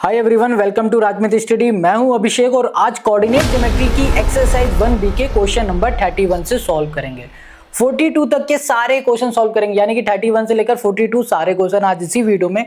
Hi everyone, welcome to Rajmit study. मैं हूं अभिषेक और आज कोऑर्डिनेट ज्योमेट्री की एक्सरसाइज 1B के क्वेश्चन नंबर 31 से सॉल्व करेंगे। 42 तक के सारे क्वेश्चन सॉल्व करेंगे, यानी कि 31 से लेकर 42 सारे क्वेश्चन आज इसी वीडियो में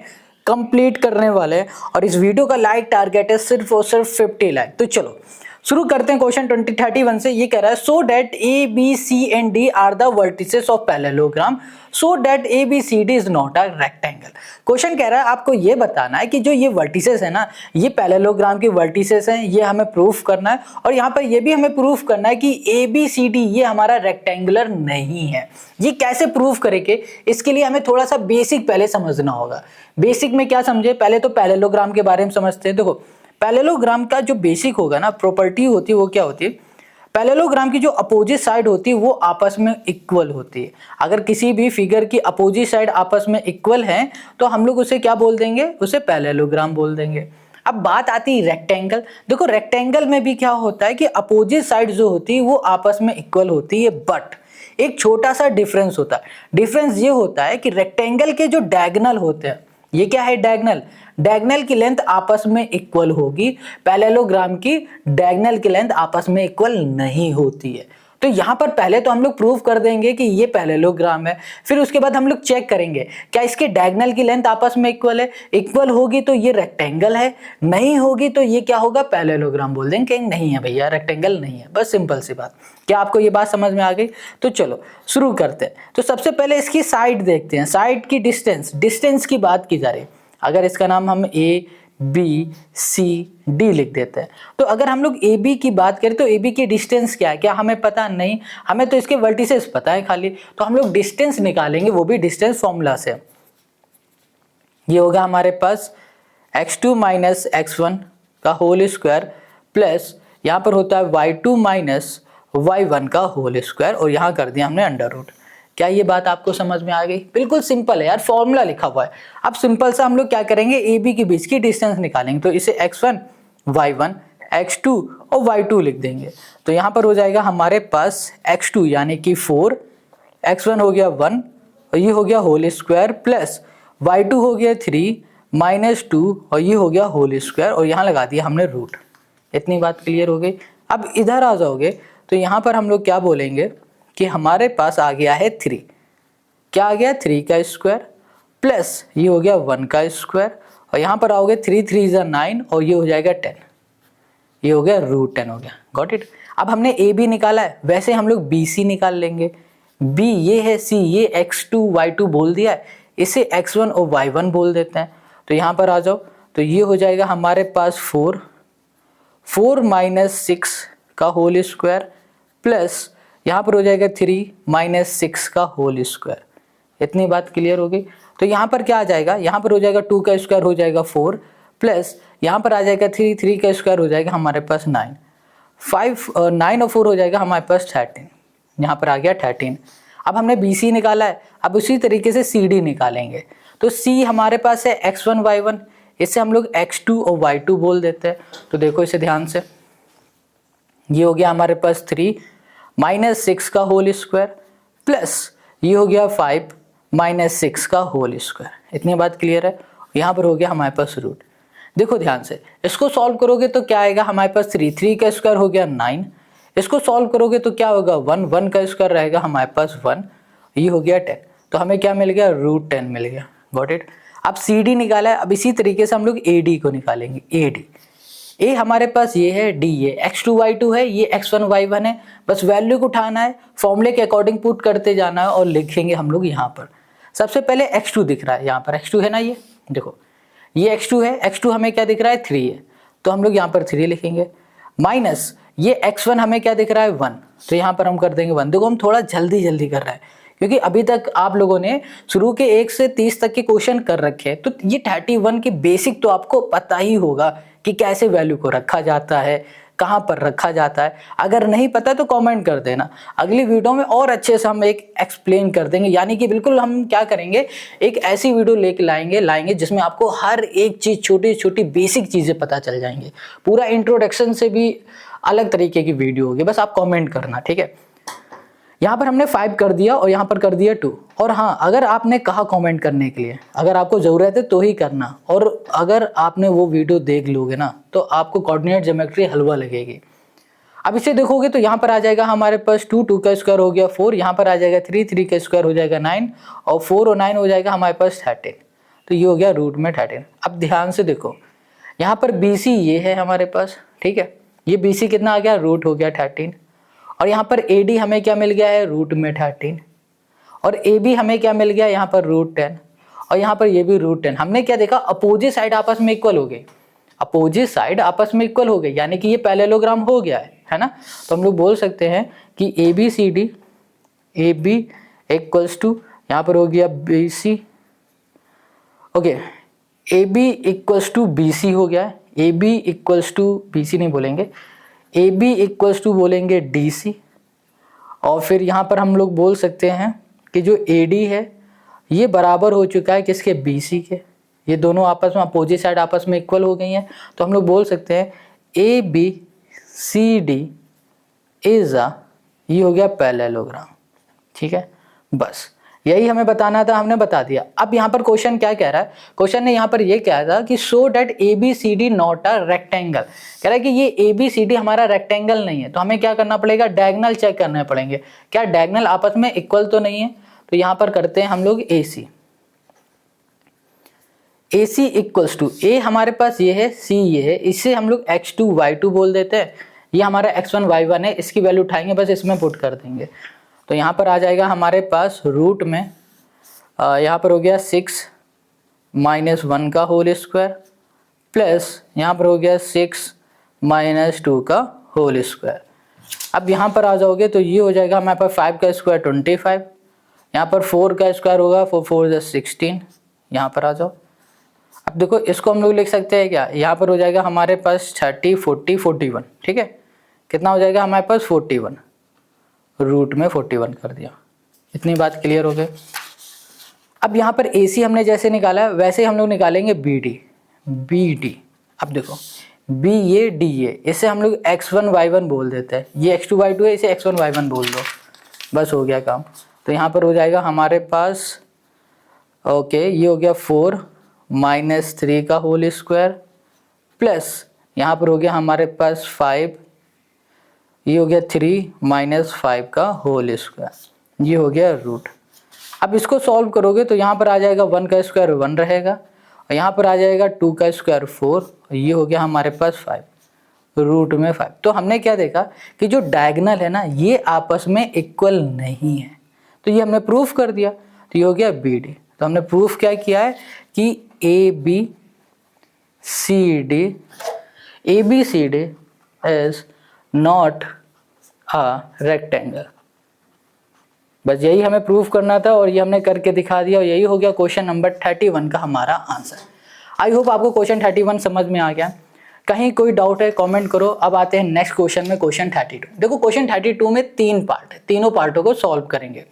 कंप्लीट करने वाले हैं। और इस वीडियो का लाइक टारगेट है सिर्फ और सिर्फ 50 लाइक। तो चलो शुरू करते हैं। क्वेश्चन 31 से ये कह रहा है so that A B C and D are the vertices of parallelogram so that A B C D is not a rectangle. Question कह रहा है आपको ये बताना है कि जो ये वर्टिसेस है ना, ये पैरेललोग्राम की वर्टिसेस हैं, ये हमें प्रूफ करना है। और यहाँ पर ये भी हमें प्रूफ करना है कि ए बी सी डी ये हमारा रेक्टेंगुलर नहीं है। ये कैसे प्रूफ करेंगे, इसके लिए हमें थोड़ा सा बेसिक पहले समझना होगा। बेसिक में क्या समझे, पहले तो पैरेललोग्राम के बारे में समझते हैं। देखो पैरेललोग्राम का जो बेसिक होगा ना, प्रॉपर्टी होती है वो क्या होती है, पैरेललोग्राम की जो अपोजिट साइड होती है वो आपस में इक्वल होती है। अगर किसी भी फिगर की अपोजिट साइड आपस में इक्वल है तो हम लोग उसे क्या बोल देंगे, उसे पैरेललोग्राम बोल देंगे। अब बात आती है रेक्टेंगल। देखो रेक्टेंगल में भी क्या होता है कि अपोजिट साइड जो होती है वो आपस में इक्वल होती है, बट एक छोटा सा डिफरेंस होता है। डिफरेंस ये होता है कि रेक्टेंगल के जो डायगोनल होते हैं, ये क्या है डायगोनल, डायगोनल की लेंथ आपस में इक्वल होगी। पैरेललोग्राम की डायगोनल की लेंथ आपस में इक्वल नहीं होती है। तो यहां पर पहले तो हम लोग प्रूव कर देंगे कि ये पैरेललोग्राम है, फिर उसके बाद हम लोग चेक करेंगे क्या इसके डायगोनल की लेंथ आपस में इक्वल है। इक्वल होगी तो ये रेक्टेंगल है, नहीं होगी तो ये क्या होगा, पैरेललोग्राम बोल देंगे। नहीं है भैया, रेक्टेंगल नहीं है। बस सिंपल सी बात। क्या आपको ये बात समझ में आ गई? तो चलो शुरू करते हैं। तो सबसे पहले इसकी साइड देखते हैं। साइड की डिस्टेंस की बात की जा रही है। अगर इसका नाम हम ए बी सी डी लिख देते हैं, तो अगर हम लोग ए बी की बात करें तो ए बी की डिस्टेंस क्या है, क्या हमें पता नहीं, हमें तो इसके वर्टिसेस पता है खाली। तो हम लोग डिस्टेंस निकालेंगे, वो भी डिस्टेंस फॉर्मूला से। ये होगा हमारे पास x2 माइनस x1 का होल स्क्वायर प्लस यहाँ पर होता है y2 माइनस y1 का होल स्क्वायर, और यहाँ कर दिया हमने अंडर रूट। क्या ये बात आपको समझ में आ गई? बिल्कुल सिंपल है यार, फॉर्मूला लिखा हुआ है। अब सिंपल सा हम लोग क्या करेंगे, ए बी के बीच की डिस्टेंस निकालेंगे। तो इसे x1 y1 x2 और y2 लिख देंगे। तो यहाँ पर हो जाएगा हमारे पास x2 यानी कि 4, x1 हो गया 1 और ये हो गया होल स्क्वायर प्लस y2 हो गया 3 माइनस 2 और ये हो गया होल स्क्वायर, और यहाँ लगा दिया हमने रूट। इतनी बात क्लियर हो गई। अब इधर आ जाओगे तो यहाँ पर हम लोग क्या बोलेंगे कि हमारे पास आ गया है 3। क्या आ गया, 3 का स्क्वायर प्लस ये हो गया 1 का स्क्वायर, और यहाँ पर आओगे 3 3 = 9 और ये हो जाएगा 10। ये हो गया रूट 10 हो गया। Got it. अब हमने ए बी निकाला है, वैसे हम लोग बी सी निकाल लेंगे। बी ये है, सी ये x2 y2 बोल दिया है, इसे x1 और y1 बोल देते हैं। तो यहाँ पर आ जाओ तो ये हो जाएगा हमारे पास 4 माइनस 6 का होल स्क्वायर प्लस यहाँ पर हो जाएगा 3 माइनस 6 का होल स्क्वायर। इतनी बात क्लियर हो गई। तो यहाँ पर क्या आ जाएगा, यहाँ पर हो जाएगा 2 का स्क्वायर हो जाएगा 4 प्लस यहाँ पर आ जाएगा 3 का स्क्वायर हो जाएगा हमारे पास 9 9 और 4 हो जाएगा हमारे पास 13। यहाँ पर आ गया 13। अब हमने बी सी निकाला है, अब उसी तरीके से सी डी निकालेंगे। तो सी हमारे पास है x1 y1, इससे हम लोग x2 और y2 बोल देते हैं। तो देखो इसे ध्यान से, ये हो गया हमारे पास 3 माइनस 6 का होल स्क्वायर प्लस ये हो गया 5 माइनस 6 का होल स्क्वायर। इतनी बात क्लियर है। यहाँ पर हो गया हमारे पास रूट। देखो ध्यान से, इसको सॉल्व करोगे तो क्या आएगा हमारे पास 3 का स्क्वायर हो गया 9। इसको सॉल्व करोगे तो क्या होगा 1 का स्क्वायर रहेगा हमारे पास 1, ये हो गया 10। तो हमें क्या मिल गया, रूट 10 मिल गया। Got it. अब सी डी निकाला है, अब इसी तरीके से हम लोग ए डी को निकालेंगे। ए डी, ए हमारे पास ये है, डी ये x2 y2 है, ये x1 y1 है। बस वैल्यू को उठाना है, फॉर्मूले के अकॉर्डिंग पुट करते जाना है और लिखेंगे हम लोग यहाँ पर। सबसे पहले x2 दिख रहा है, यहाँ पर x2 है ना, ये देखो ये x2 है, x2 हमें क्या दिख रहा है 3 है, तो हम लोग यहाँ पर 3 लिखेंगे। माइनस ये x1 हमें क्या दिख रहा है 1, तो यहाँ पर हम कर देंगे 1। देखो हम थोड़ा जल्दी कर रहे हैं क्योंकि अभी तक आप लोगों ने शुरू के 1 से 30 तक के क्वेश्चन कर रखे हैं। तो ये 31 की बेसिक तो आपको पता ही होगा कि कैसे वैल्यू को रखा जाता है, कहाँ पर रखा जाता है। अगर नहीं पता तो कमेंट कर देना, अगली वीडियो में और अच्छे से हम एक एक्सप्लेन कर देंगे। यानी कि बिल्कुल हम क्या करेंगे, एक ऐसी वीडियो लेके लाएंगे जिसमें आपको हर एक चीज़, छोटी छोटी बेसिक चीज़ें पता चल जाएंगे। पूरा इंट्रोडक्शन से भी अलग तरीके की वीडियो होगी, बस आप कॉमेंट करना, ठीक है। यहाँ पर हमने 5 कर दिया और यहाँ पर कर दिया 2। और हाँ, अगर आपने कहा कमेंट करने के लिए, अगर आपको ज़रूरत है तो ही करना, और अगर आपने वो वीडियो देख लोगे ना तो आपको कोऑर्डिनेट ज्योमेट्री हलवा लगेगी। अब इसे देखोगे तो यहाँ पर आ जाएगा हमारे पास 2, 2 का स्क्वायर हो गया 4, यहाँ पर आ जाएगा 3, 3 का स्क्वायर हो जाएगा 9, और 4 और 9 हो जाएगा हमारे पास 13। तो ये हो गया रूट में 13। अब ध्यान से देखो, यहाँ पर BC ये है हमारे पास, ठीक है, ये BC कितना आ गया, रूट हो गया 13। और यहाँ पर AD हमें क्या मिल गया है, रूट में 13। और AB हमें क्या मिल गया, यहाँ पर रूट 10। और यहाँ पर ये भी रूट 10। हमने क्या देखा, अपोजिट साइड आपस में इक्वल हो गई, अपोजिट साइड आपस में इक्वल हो गई, यानी कि ये पैरेललोग्राम हो गया है ना। तो हम लोग बोल सकते हैं कि ABCD, AB इक्वल्स टू, यहाँ पर हो गया BC, okay, AB equals to BC हो गया, AB इक्वल्स टू BC नहीं बोलेंगे, AB इक्वल्स टू बोलेंगे DC। और फिर यहाँ पर हम लोग बोल सकते हैं कि जो AD है ये बराबर हो चुका है किसके, BC के। ये दोनों आपस में अपोजिट साइड आपस में इक्वल हो गई हैं, तो हम लोग बोल सकते हैं ABCD इज अ, ये हो गया पैरेललोग्राम, ठीक है। बस यही हमें बताना था, हमने बता दिया। अब यहाँ पर क्वेश्चन क्या कह रहा है, क्वेश्चन ने यहाँ पर ये कहा था कि so that ABCD not a rectangle, कह रहा है कि ये ABCD हमारा रेक्टेंगल नहीं है, तो हमें क्या करना पड़ेगा, डायगोनल चेक करने पड़ेंगे, क्या डायगोनल आपस में इक्वल तो नहीं है। तो यहाँ पर करते हैं हम लोग AC इक्वल्स टू, A हमारे पास ये है, C ये है, इससे हम लोग x2 y2 बोल देते हैं, ये हमारा x1 y1 है, इसकी वैल्यू उठाएंगे बस इसमें पुट कर देंगे। तो यहाँ पर आ जाएगा हमारे पास रूट में यहाँ पर हो गया 6 माइनस 1 का होल स्क्वायर, प्लस यहाँ पर हो गया 6 माइनस 2 का होल स्क्वायर। अब यहाँ पर आ जाओगे तो ये हो जाएगा हमारे पास 5 का स्क्वायर 25, यहाँ पर 4 का स्क्वायर होगा 4 4 16, यहाँ पर आ जाओ। अब देखो इसको हम लोग लिख सकते हैं क्या, यहाँ पर हो जाएगा हमारे पास 30 40 41, ठीक है, कितना हो जाएगा हमारे पास 41, रूट में 41 कर दिया। इतनी बात क्लियर हो गई। अब यहाँ पर AC हमने जैसे निकाला है वैसे हम लोग निकालेंगे BD। अब देखो B ये D ये, इसे हम लोग x1 y1 बोल देते हैं, ये x2 y2 है, इसे x1 y1 बोल दो, बस हो गया काम। तो यहाँ पर हो जाएगा हमारे पास ओके, ये हो गया 4 माइनस 3 का होल स्क्वायर, प्लस यहाँ पर हो गया हमारे पास 5, ये हो गया 3 माइनस 5 का होल स्क्वायर, ये हो गया रूट। अब इसको सॉल्व करोगे तो यहाँ पर आ जाएगा 1 का स्क्वायर 1 रहेगा, और यहाँ पर आ जाएगा 2 का स्क्वायर 4, और ये हो गया हमारे पास 5, रूट में 5। तो हमने क्या देखा कि जो डायगोनल है ना ये आपस में इक्वल नहीं है, तो ये हमने प्रूफ कर दिया, तो ये हो गया BD। तो हमने प्रूफ क्या किया है कि ABCD is not a rectangle. बस यही हमें प्रूफ करना था और ये हमने करके दिखा दिया, और यही हो गया क्वेश्चन नंबर 31 का हमारा आंसर। आई होप आपको क्वेश्चन 31 समझ में आ गया। कहीं कोई डाउट है कमेंट करो। अब आते हैं नेक्स्ट क्वेश्चन में, क्वेश्चन 32। देखो क्वेश्चन 32 में 3 पार्ट है, तीनों पार्टों को सॉल्व करेंगे।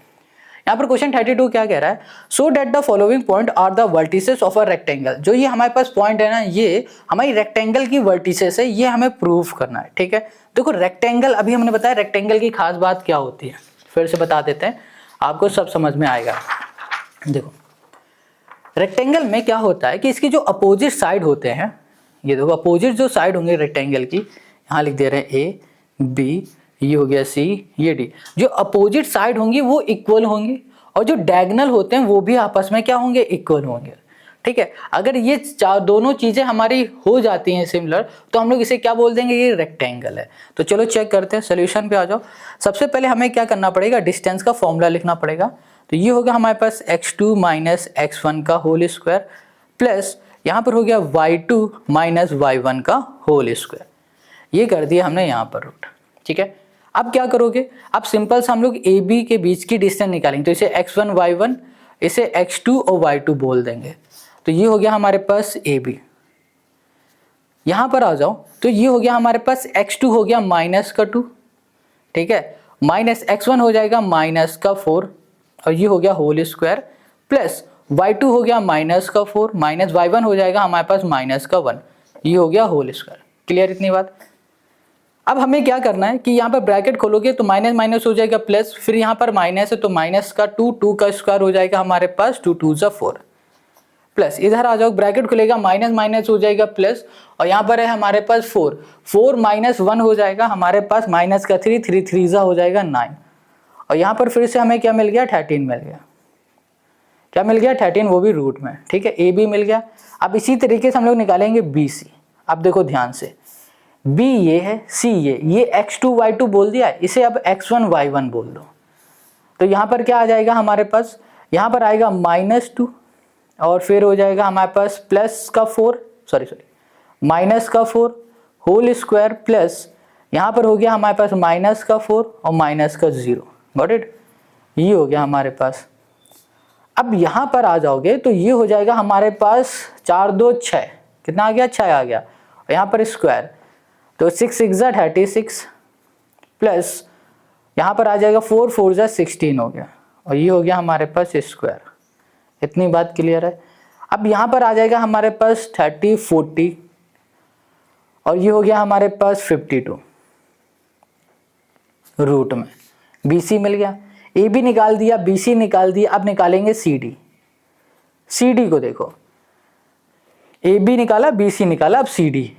यहाँ पर क्वेश्चन 32 क्या कह रहा है, so that the following point are the vertices of a rectangle. जो ये हमारे पास पॉइंट है ना, ये हमारी रेक्टेंगल की वर्टिसेस है, ये हमें प्रूफ करना है, ठीक है। देखो रेक्टेंगल, अभी हमने बताया रेक्टेंगल की खास बात क्या होती है, फिर से बता देते हैं, आपको सब समझ में आएगा। देखो रेक्टेंगल में क्या होता है कि इसकी जो अपोजिट साइड होते हैं, ये देखो अपोजिट जो साइड होंगे रेक्टेंगल की, यहाँ लिख दे रहे हैं A B, ये हो गया C, ये D। जो अपोजिट साइड होंगी वो इक्वल होंगी, और जो डायगोनल होते हैं वो भी आपस में क्या होंगे, इक्वल होंगे, ठीक है। अगर ये दोनों चीजें हमारी हो जाती हैं सिमिलर, तो हम लोग इसे क्या बोल देंगे, ये रेक्टेंगल है। तो चलो चेक करते हैं, सोल्यूशन पे आ जाओ। सबसे पहले हमें क्या करना पड़ेगा, डिस्टेंस का फॉर्मूला लिखना पड़ेगा। तो ये हो गया हमारे पास x2 माइनस x1 का होल स्क्वायर, प्लस यहाँ पर हो गया y2 माइनस y1 का होल स्क्वायर, ये कर दिया हमने यहाँ पर रूट, ठीक है। अब क्या करोगे, अब सिंपल से हम लोग AB के बीच की डिस्टेंस निकालेंगे। तो इसे x1 y1, इसे x2 और y2 बोल देंगे। तो ये हो गया हमारे पास AB। यहाँ पर आ जाओ तो ये हो गया हमारे पास x2 हो गया माइनस का 2, ठीक है, माइनस x1 हो जाएगा माइनस का 4, और ये हो गया होल स्क्वायर, प्लस y2 हो गया माइनस का 4, माइनस y1 हो जाएगा हमारे पास माइनस का 1, ये हो गया होल स्क्वायर। क्लियर इतनी बात। अब हमें क्या करना है कि यहाँ पर ब्रैकेट खोलोगे तो माइनस माइनस हो जाएगा प्लस, फिर यहाँ पर माइनस है तो माइनस का 2, 2 का स्क्वायर हो जाएगा हमारे पास 2 2 जा 4, प्लस इधर आ जाओ ब्रैकेट खुलेगा माइनस माइनस हो जाएगा प्लस, और यहाँ पर है हमारे पास 4, 4 माइनस 1 हो जाएगा हमारे पास माइनस का 3, 3 3 जा हो जाएगा 9, और यहाँ पर फिर से हमें क्या मिल गया 13 मिल गया। क्या मिल गया 13, वो भी रूट में। ठीक है, ए बी मिल गया। अब इसी तरीके से हम लोग निकालेंगे बी सी। अब देखो ध्यान से, बी ये है, सी ये x2 y2 बोल दिया है, इसे अब x1 y1 बोल दो। तो यहाँ पर क्या आ जाएगा हमारे पास, यहाँ पर आएगा -2 और फिर हो जाएगा हमारे पास प्लस का 4 माइनस का 4 होल स्क्वायर प्लस यहाँ पर हो गया हमारे पास माइनस का 4 और माइनस का 0। गॉट इट, ये हो गया हमारे पास। अब यहाँ पर आ जाओगे तो ये हो जाएगा हमारे पास 4 2 6, कितना आ गया 6 आ गया, और यहाँ पर स्क्वायर तो 6 6 जा 36 प्लस यहाँ पर आ जाएगा 4 4 जा 16 हो गया, और ये हो गया हमारे पास स्क्वायर। इतनी बात क्लियर है। अब यहाँ पर आ जाएगा हमारे पास 30 40 और ये हो गया हमारे पास 52 रूट में। BC मिल गया, AB निकाल दिया, BC निकाल दिया। अब निकालेंगे CD। CD को देखो, AB निकाला, BC निकाला, अब CD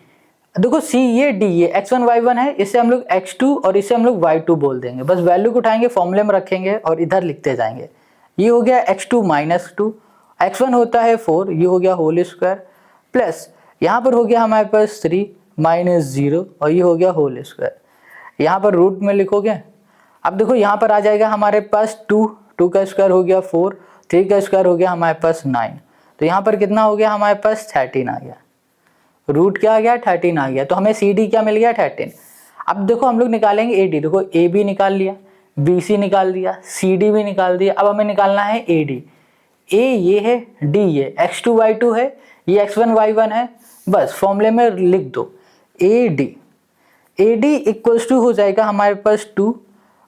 देखो, C ये D ये x1 y1 है, इसे हम लोग x2 और इसे हम लोग y2 बोल देंगे। बस वैल्यू को उठाएंगे, फॉर्मूले में रखेंगे और इधर लिखते जाएंगे। ये हो गया x2 -2, x1 होता है 4, ये हो गया होल स्क्वायर प्लस यहाँ पर हो गया हमारे पास 3 -0 और ये हो गया होल स्क्वायर। यहाँ पर रूट में लिखोगे। अब देखो यहाँ पर आ जाएगा हमारे पास 2, 2 का स्क्वायर हो गया 4, 3 का स्क्वायर हो गया हमारे पास 9, तो यहाँ पर कितना हो गया हमारे पास 13 आ गया। रूट क्या आ गया 13 आ गया। तो हमें CD क्या मिल गया 13। अब देखो हम लोग निकालेंगे AD। देखो AB निकाल लिया, BC निकाल दिया, CD भी निकाल दिया। अब हमें निकालना है AD। A ये है, D ये x2 y2 है, ये x1 y1 है। बस फॉर्मूले में लिख दो AD। AD इक्वल्स टू हो जाएगा हमारे पास 2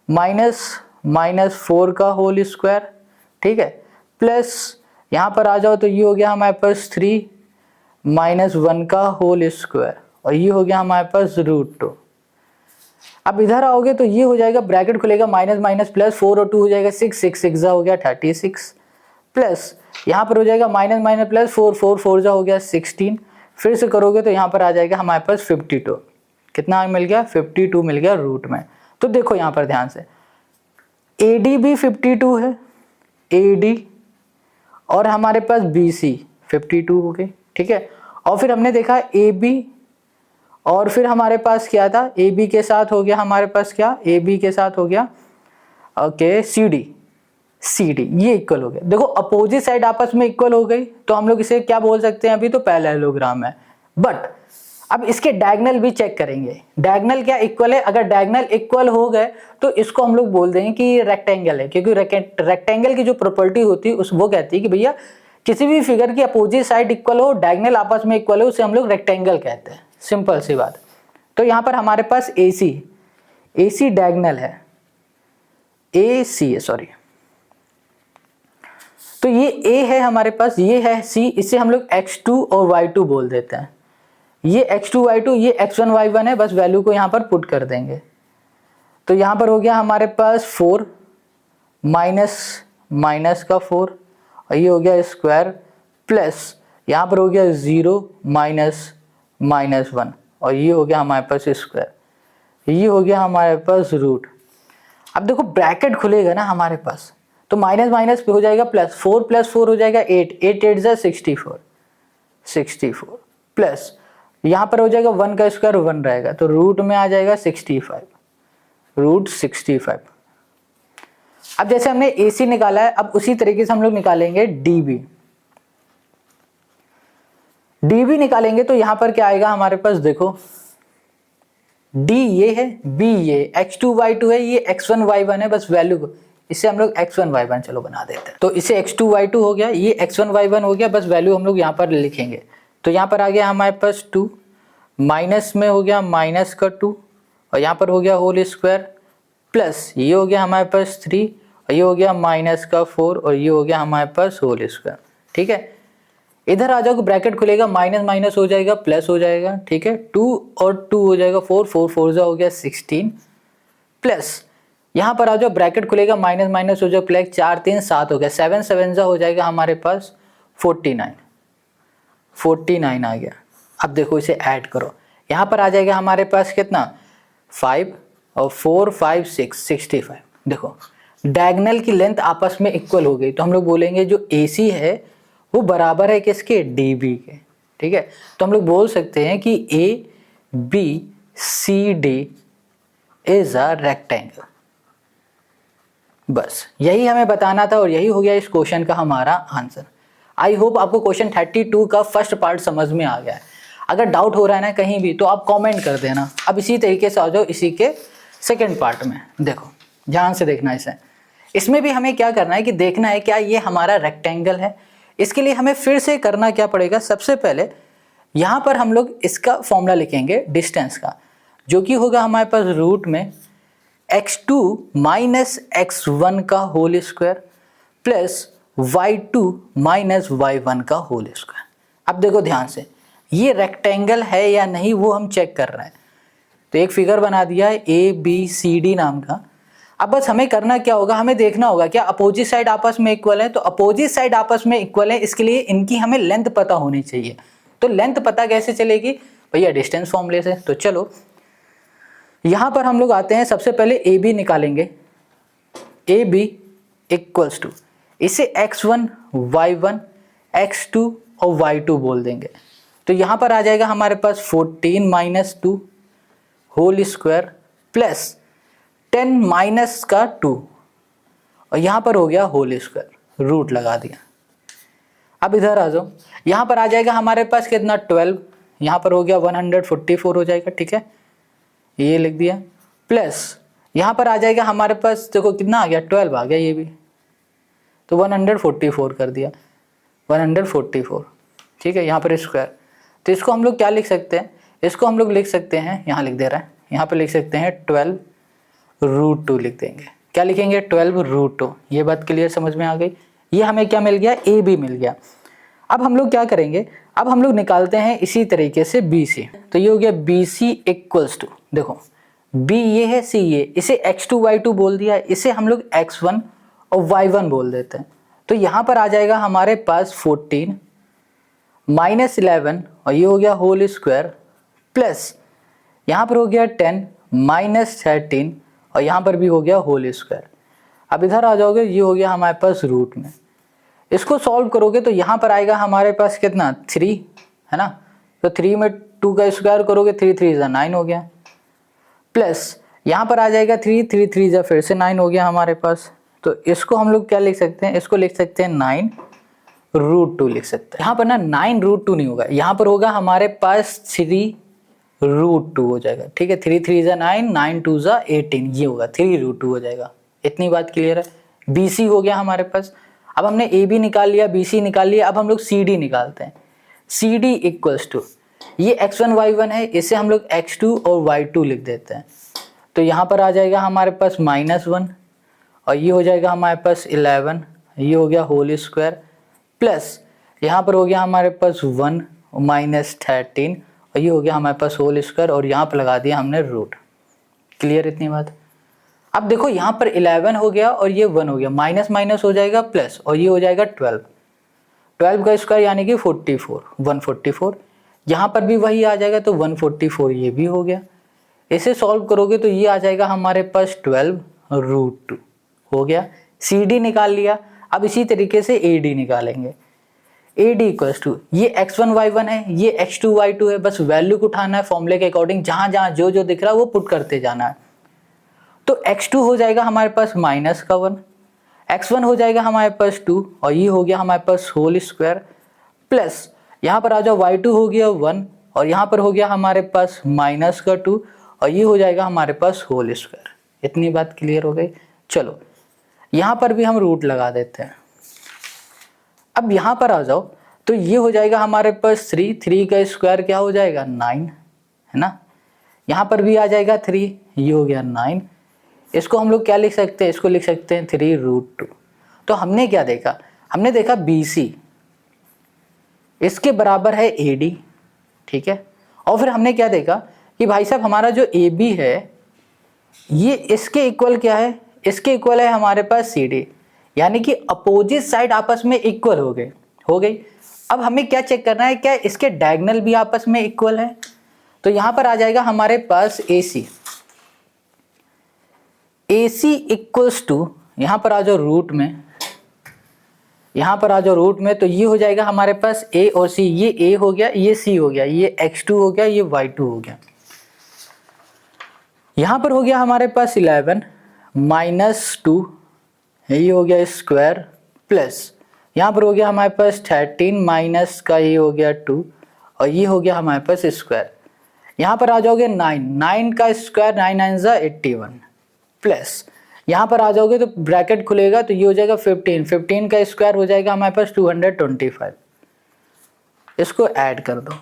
माइनस 4 का होल स्क्वायर, ठीक है, प्लस यहाँ पर आ जाओ तो ये हो गया हमारे पास 3 -1 का होल स्क्वायर और ये हो गया हमारे पास √2। अब इधर आओगे तो ये हो जाएगा, ब्रैकेट खुलेगा माइनस माइनस प्लस 4 और 2 हो जाएगा 6, 6 6 जा हो गया 36 प्लस यहाँ पर हो जाएगा माइनस माइनस प्लस 4 4 4 जा हो गया 16। फिर से करोगे तो यहाँ पर आ जाएगा हमारे पास 52। कितना मिल गया 52 मिल गया रूट में। तो देखो यहाँ पर ध्यान से, AD भी 52 है, AD और हमारे पास BC 52 हो गई, ठीक है। और फिर हमने देखा AB और फिर हमारे पास क्या था, AB के साथ हो गया हमारे पास क्या, AB के साथ हो गया ओके CD ये इक्वल हो गया। देखो अपोजिट साइड आपस में इक्वल हो गई तो हम लोग इसे क्या बोल सकते हैं, अभी तो पैरेललोग्राम है। बट अब इसके डायगोनल भी चेक करेंगे, डायगोनल क्या इक्वल है। अगर डायगोनल इक्वल हो गए तो इसको हम लोग बोल देंगे कि ये रेक्टेंगल है, क्योंकि रेक्टेंगल की जो प्रॉपर्टी होती है उस वो कहती है कि भैया किसी भी फिगर की अपोजिट साइड इक्वल हो, डायगोनल आपस में इक्वल हो, उसे हम लोग रेक्टेंगल कहते हैं। सिंपल सी बात। तो यहाँ पर हमारे पास AC डायगोनल है, AC है सॉरी, तो ये A है हमारे पास, ये है C, इसे हम लोग x2 और y2 बोल देते हैं। ये x2 y2 ये x1 y1 है, बस वैल्यू को यहाँ पर पुट कर देंगे। तो यहाँ पर हो गया हमारे पास 4 माइनस का 4 और ये हो गया स्क्वायर प्लस यहाँ पर हो गया 0 -1 और ये हो गया हमारे पास स्क्वायर, ये हो गया हमारे पास रूट। अब देखो ब्रैकेट खुलेगा ना हमारे पास तो माइनस माइनस पे हो जाएगा प्लस, 4 + 4 हो जाएगा 8, 8 8 जा 64 प्लस यहाँ पर हो जाएगा 1 का स्क्वायर 1 रहेगा तो रूट में आ जाएगा 65, √65। अब जैसे हमने AC निकाला है, अब उसी तरीके से हम लोग निकालेंगे DB निकालेंगे। तो यहाँ पर क्या आएगा हमारे पास, देखो D ये है, B ये x2 y2 है, ये x1 y1 है। बस वैल्यू को इसे हम लोग x1 y1 चलो बना देते हैं। तो इसे x2 y2 हो गया, ये x1 y1 हो गया। बस वैल्यू हम लोग यहाँ पर लिखेंगे। तो यहाँ पर आ गया हमारे पास 2 माइनस में हो गया माइनस का 2 और यहाँ पर हो गया होल स्क्वायर प्लस ये हो गया हमारे पास 3 और ये हो गया माइनस का 4 और ये हो गया हमारे पास होल स्क्वायर, ठीक है। इधर आ जाओगे ब्रैकेट खुलेगा, माइनस माइनस हो जाएगा प्लस हो जाएगा, ठीक है। 2 और 2 हो जाएगा 4, 4 4 जा हो गया 16 प्लस यहाँ पर आ जाओ ब्रैकेट खुलेगा, माइनस माइनस हो जाएगा प्लस, 4 3 7 हो गया, 7 7 जा हो जाएगा हमारे पास 49 49 आ गया। अब देखो इसे ऐड करो, यहाँ पर आ जाएगा हमारे पास कितना 5 और 4 5 6 65। देखो डायगोनल की लेंथ आपस में इक्वल हो गई, तो हम लोग बोलेंगे जो AC है वो बराबर है किसके, DB के, ठीक है। तो हम लोग बोल सकते हैं कि ABCD इज अ रेक्टेंगल। बस यही हमें बताना था और यही हो गया इस क्वेश्चन का हमारा आंसर। आई होप आपको क्वेश्चन 32 का फर्स्ट पार्ट समझ में आ गया है। अगर डाउट हो रहा है ना कहीं भी तो आप कमेंट कर देना। अब इसी तरीके से आ जाओ इसी के सेकंड पार्ट में। देखो ध्यान से देखना इसे, इसमें भी हमें क्या करना है कि देखना है क्या ये हमारा रेक्टेंगल है। इसके लिए हमें फिर से करना क्या पड़ेगा, सबसे पहले यहाँ पर हम लोग इसका फॉर्मूला लिखेंगे डिस्टेंस का, जो कि होगा हमारे पास रूट में x2 माइनस x1 का whole square plus y2 minus y1 का होल स्क्वायर। अब देखो ध्यान से, ये रेक्टेंगल है या नहीं वो हम चेक कर रहे हैं। तो एक फिगर बना दिया है ABCD नाम का। अब बस हमें करना क्या होगा, हमें देखना होगा क्या अपोजिट साइड आपस में इक्वल है। तो अपोजिट साइड आपस में इक्वल है, इसके लिए इनकी हमें लेंथ पता होनी चाहिए। तो लेंथ पता कैसे चलेगी भैया, डिस्टेंस फॉर्मूले से। तो चलो यहां पर हम लोग आते हैं, सबसे पहले AB निकालेंगे। AB इक्वल्स टू, इसे x1 y1 x2 और y2 बोल देंगे। तो यहां पर आ जाएगा हमारे पास 14 minus 2 whole square plus 10 minus का 2 और यहाँ पर हो गया होल स्क्वायर, रूट लगा दिया। अब इधर आ जाओ, यहाँ पर आ जाएगा हमारे पास कितना 12, यहाँ पर हो गया 144 हो जाएगा, ठीक है, ये लिख दिया। प्लस यहाँ पर आ जाएगा हमारे पास, देखो कितना आ गया 12 आ गया ये भी, तो 144 कर दिया 144, ठीक है। यहाँ पर स्क्वायर, तो इसको हम लोग क्या लिख सकते हैं, इसको हम लोग लिख सकते हैं, यहाँ लिख दे रहे हैं, यहाँ पर लिख सकते हैं 12 रूट 2 लिख देंगे। क्या लिखेंगे 12 रूट 2। ये बात क्लियर समझ में आ गई। ये हमें क्या मिल गया, AB मिल गया। अब हम लोग क्या करेंगे, अब हम लोग निकालते हैं इसी तरीके से BC। तो ये हो गया BC इक्वल्स टू, देखो B ये है, C ये, इसे x2 y2 बोल दिया, इसे हम लोग x1 और y1 बोल देते हैं। तो यहाँ पर आ जाएगा हमारे पास 14 माइनस 11 और ये हो गया होल स्क्वायर प्लस यहाँ पर हो गया 10 माइनस 13 और यहाँ पर भी हो गया होल स्क्वायर। अब इधर आ जाओगे, ये हो गया हमारे पास रूट में। इसको सॉल्व करोगे तो यहाँ पर आएगा हमारे पास कितना 3 है ना। तो 3 में 2 का स्क्वायर करोगे 3 3 जा 9 हो गया, प्लस यहाँ पर आ जाएगा 3 3 3 जा फिर से 9 हो गया हमारे पास। तो इसको हम लोग क्या लिख सकते हैं, इसको लिख सकते हैं 9 रूट 2 लिख सकते हैं। यहाँ पर ना 9 रूट 2 नहीं होगा, यहाँ पर होगा हमारे पास 3 रूट 2 हो जाएगा, ठीक है। 3 3 जा 9 9 2 जा 18, ये होगा 3 रूट 2 हो जाएगा। इतनी बात क्लियर है। BC हो गया हमारे पास। अब हमने AB निकाल लिया, BC निकाल लिया, अब हम लोग CD निकालते हैं। CD इक्वल्स टू, ये x1 y1 है, इसे हम लोग x2 और y2 लिख देते हैं। तो यहाँ पर आ जाएगा हमारे पास -1 और ये हो जाएगा हमारे पास 11, ये हो गया होल स्क्वायर प्लस यहाँ पर हो गया हमारे पास 1 माइनस 13 और ये हो गया हमारे पास होल स्क्वायर और यहाँ पर लगा दिया हमने रूट। क्लियर इतनी बात। अब देखो यहाँ पर 11 हो गया और ये 1 हो गया, माइनस माइनस हो जाएगा प्लस और ये हो जाएगा 12, 12 का स्क्वायर यानी कि 44 144, यहाँ पर भी वही आ जाएगा तो 144 ये भी हो गया। इसे सॉल्व करोगे तो ये आ जाएगा हमारे पास 12 रूट 2 हो गया। CD निकाल लिया। अब इसी तरीके से AD निकालेंगे। AD इक्वल्स टू, ये x1 y1 है, ये x2 y2 है, बस वैल्यू को उठाना है फॉर्मूले के अकॉर्डिंग, जहां जहां जो जो दिख रहा है वो पुट करते जाना है। तो x2 हो जाएगा हमारे पास -1, x1 हो जाएगा हमारे पास 2 और ये हो गया हमारे पास होल स्क्वायर प्लस यहाँ पर आ जाओ y2 हो गया 1 और यहाँ पर हो गया हमारे पास -2 और ये हो जाएगा हमारे पास होल स्क्वायर। इतनी बात क्लियर हो गई। चलो यहाँ पर भी हम रूट लगा देते हैं। अब यहाँ पर आ जाओ तो ये हो जाएगा हमारे पास 3, 3 का स्क्वायर क्या हो जाएगा 9 है ना। यहाँ पर भी आ जाएगा 3, ये हो गया 9। इसको हम लोग क्या लिख सकते हैं, इसको लिख सकते हैं 3 रूट 2। तो हमने क्या देखा, हमने देखा BC इसके बराबर है AD, ठीक है। और फिर हमने क्या देखा कि भाई साहब हमारा जो AB है ये इसके इक्वल क्या है, इसके इक्वल है हमारे पास CD, यानी कि अपोजिट साइड आपस में इक्वल हो गई। अब हमें क्या चेक करना है, क्या इसके डायगोनल भी आपस में इक्वल है। तो यहां पर आ जाएगा हमारे पास AC इक्वल्स टू, यहां पर आ जाओ रूट में, तो ये हो जाएगा हमारे पास A और C, ये A हो गया, ये C हो गया, ये x2 हो गया, ये y2 हो गया। यहां पर हो गया हमारे पास 11 -2, ये हो गया स्क्वायर, प्लस यहाँ पर हो गया हमारे पास 13 माइनस का ये हो गया 2 और ये हो गया हमारे पास स्क्वायर। यहाँ पर आ जाओगे 9 का स्क्वायर 9 9 जा 81, प्लस यहाँ पर आ जाओगे तो ब्रैकेट खुलेगा तो ये हो जाएगा 15 का स्क्वायर हो जाएगा हमारे पास 225। इसको ऐड कर दो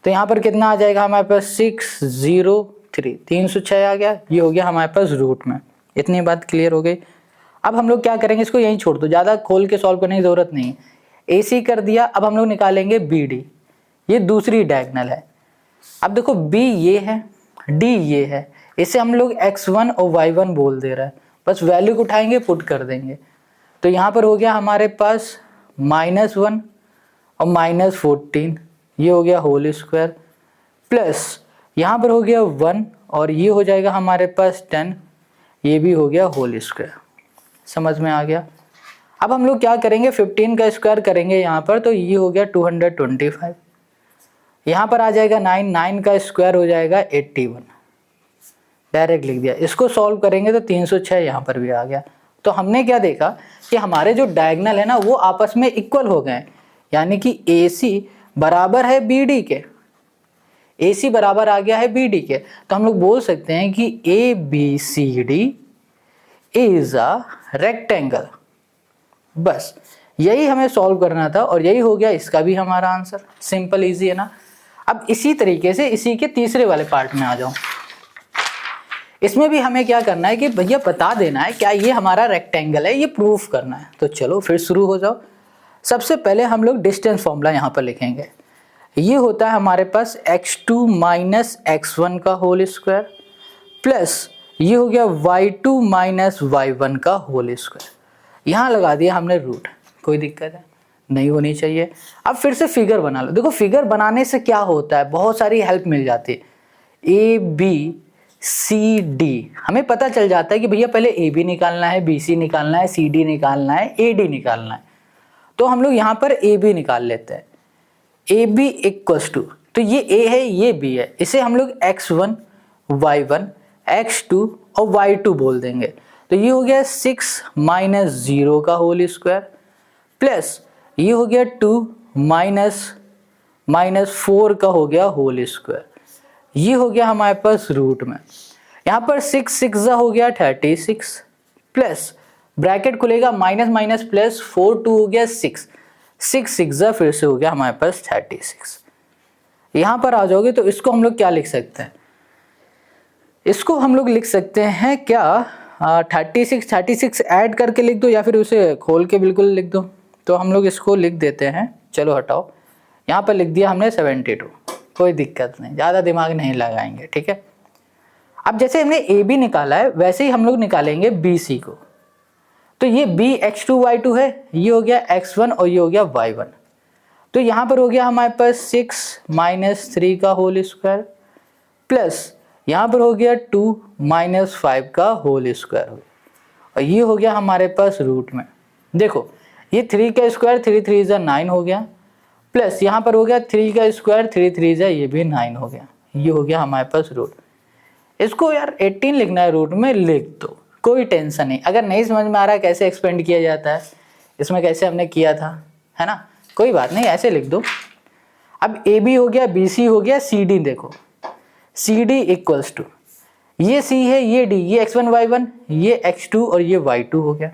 तो यहाँ पर कितना आ जाएगा हमारे पास 603, 306 आ गया, ये हो गया हमारे पास रूट में। इतनी बात क्लियर हो गई। अब हम लोग क्या करेंगे, इसको यहीं छोड़ दो, ज़्यादा खोल के सॉल्व करने की ज़रूरत नहीं है। AC कर दिया, अब हम लोग निकालेंगे BD, ये दूसरी डायगोनल है। अब देखो B ये है, D ये है, इसे हम लोग x1 और y1 बोल दे रहा है, बस वैल्यू को उठाएंगे पुट कर देंगे। तो यहाँ पर हो गया हमारे पास -1 और -14, ये हो गया होल स्क्वायर, प्लस यहाँ पर हो गया 1 और ये हो जाएगा हमारे पास 10, ये भी हो गया होल स्क्वायर। समझ में आ गया। अब हम लोग क्या करेंगे, 15 का स्क्वायर करेंगे यहाँ पर, तो ये हो गया 225, यहाँ पर आ जाएगा 9 का स्क्वायर हो जाएगा 81, डायरेक्ट लिख दिया। इसको सॉल्व करेंगे तो 306 यहाँ पर भी आ गया। तो हमने क्या देखा कि हमारे जो डायगोनल है ना वो आपस में इक्वल हो गए, यानी कि AC बराबर है BD के, AC बराबर आ गया है BD के। तो हम लोग बोल सकते हैं कि ABCD इज अ रेक्टेंगल। बस यही हमें सॉल्व करना था और यही हो गया इसका भी हमारा आंसर। सिंपल इजी है ना। अब इसी तरीके से इसी के तीसरे वाले पार्ट में आ जाओ। इसमें भी हमें क्या करना है कि भैया बता देना है क्या ये हमारा रेक्टेंगल है, ये प्रूफ करना है। तो चलो फिर शुरू हो जाओ। सबसे पहले हम लोग डिस्टेंस फॉर्मूला यहाँ पर लिखेंगे। ये होता है हमारे पास x2 माइनस x1 का होल स्क्वायर, प्लस ये हो गया y2 माइनस y1 का होल स्क्वायर। यहाँ लगा दिया हमने रूट, कोई दिक्कत है नहीं होनी चाहिए। अब फिर से फिगर बना लो। देखो फिगर बनाने से क्या होता है, बहुत सारी हेल्प मिल जाती है। ABCD हमें पता चल जाता है कि भैया पहले AB निकालना है, BC निकालना है, CD निकालना है, AD निकालना है। तो हम लोग यहाँ पर AB निकाल लेते हैं। AB इक्वल्स टू, तो ये A है ये B है, इसे हम लोग x1 y1 x2 और y2 बोल देंगे। तो ये हो गया 6 माइनस 0 का होल स्क्वायर, प्लस ये हो गया 2 माइनस 4 का हो गया होल स्क्वायर। ये हो गया हमारे पास रूट में। यहाँ पर 6 6 हो गया 36, प्लस ब्रैकेट खुलेगा माइनस माइनस प्लस 4 2 हो गया 6 6 फिर से हो गया हमारे पास 36। यहाँ पर आ जाओगे तो इसको हम लोग क्या लिख सकते हैं, इसको हम लोग लिख सकते हैं क्या 36 ऐड करके लिख दो या फिर उसे खोल के बिल्कुल लिख दो। तो हम लोग इसको लिख देते हैं, चलो हटाओ, यहाँ पर लिख दिया हमने 72, कोई दिक्कत नहीं, ज़्यादा दिमाग नहीं लगाएंगे, ठीक है। अब जैसे हमने AB निकाला है वैसे ही हम लोग निकालेंगे BC को। तो ये B x2 y2 है, ये हो गया x1 और ये हो गया y1। तो यहाँ पर हो गया हमारे पास 6 माइनस 3 का होल स्क्वायर, प्लस यहाँ पर हो गया 2 माइनस 5 का होल स्क्वायर और ये हो गया हमारे पास रूट में। देखो ये 3 का स्क्वायर 3 3 जा 9 हो गया, प्लस यहाँ पर हो गया 3 का स्क्वायर 3 3 जा ये भी 9 हो गया, ये हो गया हमारे पास रूट। इसको यार 18 लिखना है रूट में, लिख दो, कोई टेंशन नहीं। अगर नहीं समझ में आ रहा है कैसे एक्सपेंड किया जाता है, इसमें कैसे हमने किया था, है ना, कोई बात नहीं, ऐसे लिख दो। अब AB हो गया, BC हो गया, CD देखो CD इक्वल्स टू ये C है ये D, ये x1 y1 ये x2 और ये y2 हो गया।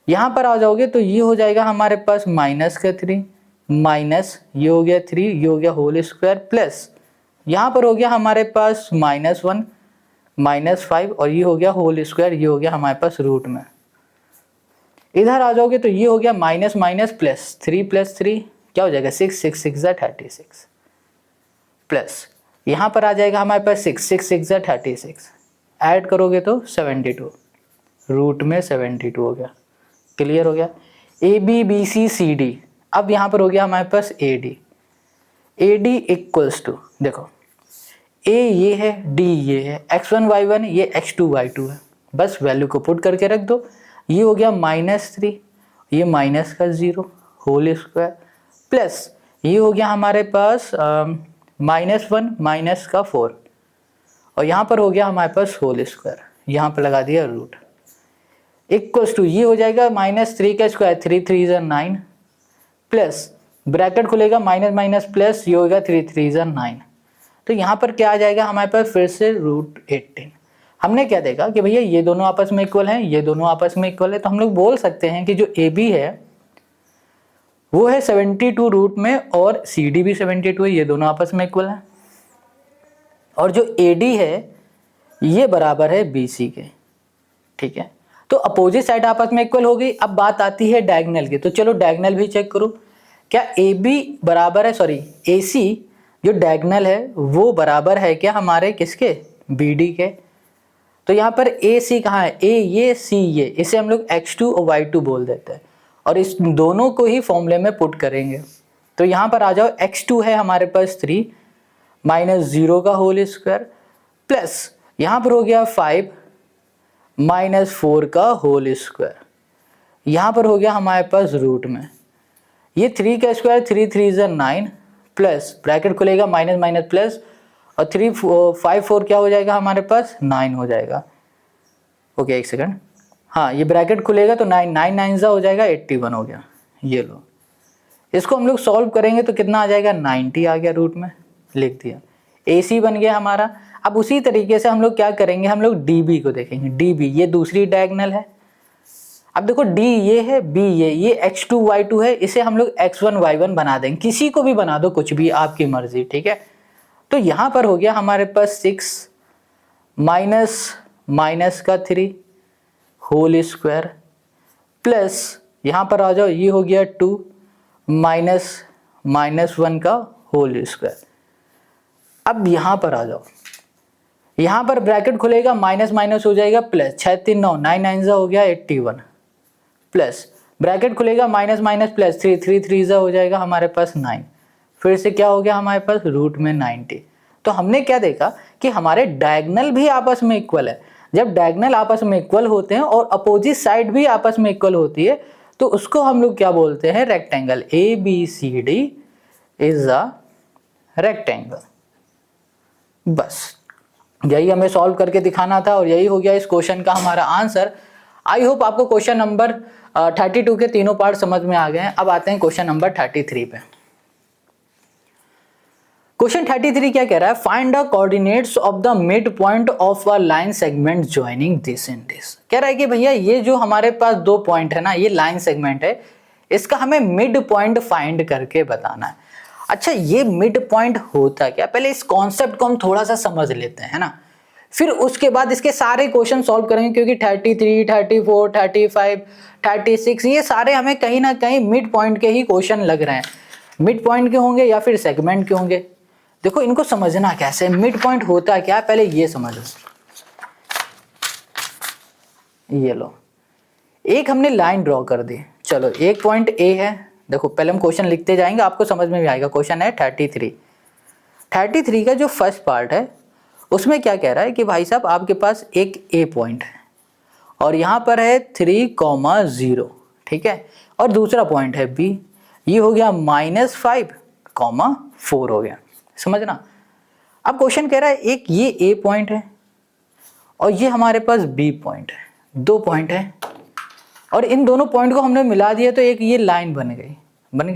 यहाँ पर आ जाओगे तो ये हो जाएगा हमारे पास माइनस का 3 माइनस ये हो गया 3, ये हो गया होल स्क्वायर, प्लस यहाँ पर हो गया हमारे पास -1 -5 और ये हो गया होल स्क्वायर, ये हो गया हमारे पास रूट में। इधर आ जाओगे तो ये हो गया माइनस माइनस प्लस 3 + 3 क्या हो जाएगा 6 6 6 ज़ा 36 प्लस यहाँ पर आ जाएगा हमारे पास 6 6 6 ज़ा 36 ऐड करोगे तो 72 रूट में 72 हो गया। क्लियर हो गया। A B B C C D, अब यहाँ पर हो गया हमारे पास ए डी इक्वल्स टू, देखो ए ये है डी ये है, x1 y1 ये x2 y2 है, बस वैल्यू को पुट करके रख दो। ये हो गया -3, ये माइनस का 0 होल स्क्वायर प्लस ये हो गया हमारे पास -1 माइनस का 4 और यहाँ पर हो गया हमारे पास होल स्क्वायर, यहाँ पर लगा दिया रूट इक्वल्स टू ये हो जाएगा -3 का स्क्वायर 3 3 ज़ा 9 प्लस ब्रैकेट खुलेगा माइनस माइनस प्लस ये होगा 3 3 ज़ा 9। तो यहाँ पर क्या आ जाएगा हमारे पास फिर से √18। हमने क्या देखा कि भैया ये दोनों आपस में इक्वल हैं, ये दोनों आपस में इक्वल है, तो हम लोग बोल सकते हैं कि जो ए बी है वो है 72 रूट में और सी डी भी 72 है, ये दोनों आपस में इक्वल हैं। और जो ए डी है ये बराबर है बी सी के, ठीक है। तो अपोजिट साइड आपस में इक्वल हो गई। अब बात आती है डायगोनल की, तो चलो डायगोनल भी चेक करो। क्या ए बी बराबर है, सॉरी ए सी जो डायगोनल है वो बराबर है क्या हमारे किसके, बी डी के। तो यहाँ पर ए सी कहाँ है, ए ये सी ये, इसे हम लोग x2 और y2 बोल देते हैं और इस दोनों को ही फॉर्मूले में पुट करेंगे। तो यहाँ पर आ जाओ, x2 है हमारे पास 3 -0 का होल स्क्वायर प्लस यहाँ पर हो गया 5 -4 का होल स्क्वायर, यहाँ पर हो गया हमारे पास रूट में ये 3 का स्क्वायर 3 3 ज़ा 9 प्लस ब्रैकेट खुलेगा माइनस माइनस प्लस और 3 5 4 क्या हो जाएगा हमारे पास 9 हो जाएगा। ओके एक सेकंड, हाँ ये ब्रैकेट खुलेगा तो 9 9 9 ज़ा हो जाएगा 81 हो गया। ये लो, इसको हम लोग सॉल्व करेंगे तो कितना आ जाएगा 90 आ गया, रूट में लिख दिया, ए सी बन गया हमारा। अब उसी तरीके से हम लोग क्या करेंगे, हम लोग डी बी को देखेंगे। डी बी ये दूसरी डायगोनल है। अब देखो डी ये है, बी ये x2 y2 है, इसे हम लोग x1 y1 बना देंगे, किसी को भी बना दो, कुछ भी आपकी मर्जी, ठीक है। तो यहाँ पर हो गया हमारे पास 6 माइनस का 3 होल स्क्वायर प्लस यहाँ पर आ जाओ, ये हो गया 2 -1 का होल स्क्वायर। अब यहाँ पर आ जाओ, यहाँ पर ब्रैकेट खुलेगा माइनस माइनस हो जाएगा प्लस 6 3 9 9 9 ज़ा हो गया 81 प्लस ब्रैकेट खुलेगा माइनस माइनस प्लस 3 3 3 ज़ा हो जाएगा हमारे पास 9, फिर से क्या हो गया हमारे पास रूट में 90। तो हमने क्या देखा कि हमारे डायगोनल भी आपस में इक्वल है। जब डायगोनल आपस में इक्वल होते हैं और अपोजिट साइड भी आपस में इक्वल होती है तो उसको हम लोग क्या बोलते हैं, rectangle. A B C D is a rectangle. बस यही हमें सॉल्व करके दिखाना था और यही हो गया इस क्वेश्चन का हमारा आंसर। आई होप आपको क्वेश्चन नंबर 32 के तीनों पार्ट समझ में आ गए हैं। अब आते हैं क्वेश्चन नंबर 33 पे। क्वेश्चन 33 क्या कह रहा है, find the coordinates of the mid point of a line segment joining this and this. कह रहा है कि भैया ये जो हमारे पास दो पॉइंट है ना, ये लाइन सेगमेंट है, इसका हमें मिड पॉइंट फाइंड करके बताना है। अच्छा ये मिड पॉइंट होता क्या, पहले इस कॉन्सेप्ट को हम थोड़ा सा समझ लेते हैं ना, फिर उसके बाद इसके सारे क्वेश्चन सॉल्व करेंगे, क्योंकि 33, 34, 35, 36 ये सारे हमें कहीं ना कहीं मिड पॉइंट के ही क्वेश्चन लग रहे हैं। मिड पॉइंट के होंगे या फिर सेगमेंट के होंगे। देखो इनको समझना कैसे, मिड पॉइंट होता क्या है पहले ये समझो। ये लो, एक हमने लाइन ड्रॉ कर दी, चलो एक पॉइंट ए है। देखो पहले हम क्वेश्चन लिखते जाएंगे, आपको समझ में भी आएगा। क्वेश्चन है 33 का जो फर्स्ट पार्ट है उसमें क्या कह रहा है कि भाई साहब आपके पास एक ए पॉइंट है और यहाँ पर है 3,0, ठीक है, और दूसरा पॉइंट है बी, ये हो गया -5,4 हो गया, समझना। अब क्वेश्चन कह रहा है एक ये ए पॉइंट है और ये हमारे पास बी पॉइंट है, दो पॉइंट है और इन दोनों पॉइंट को हमने मिला दिया तो एक ये लाइन बन गई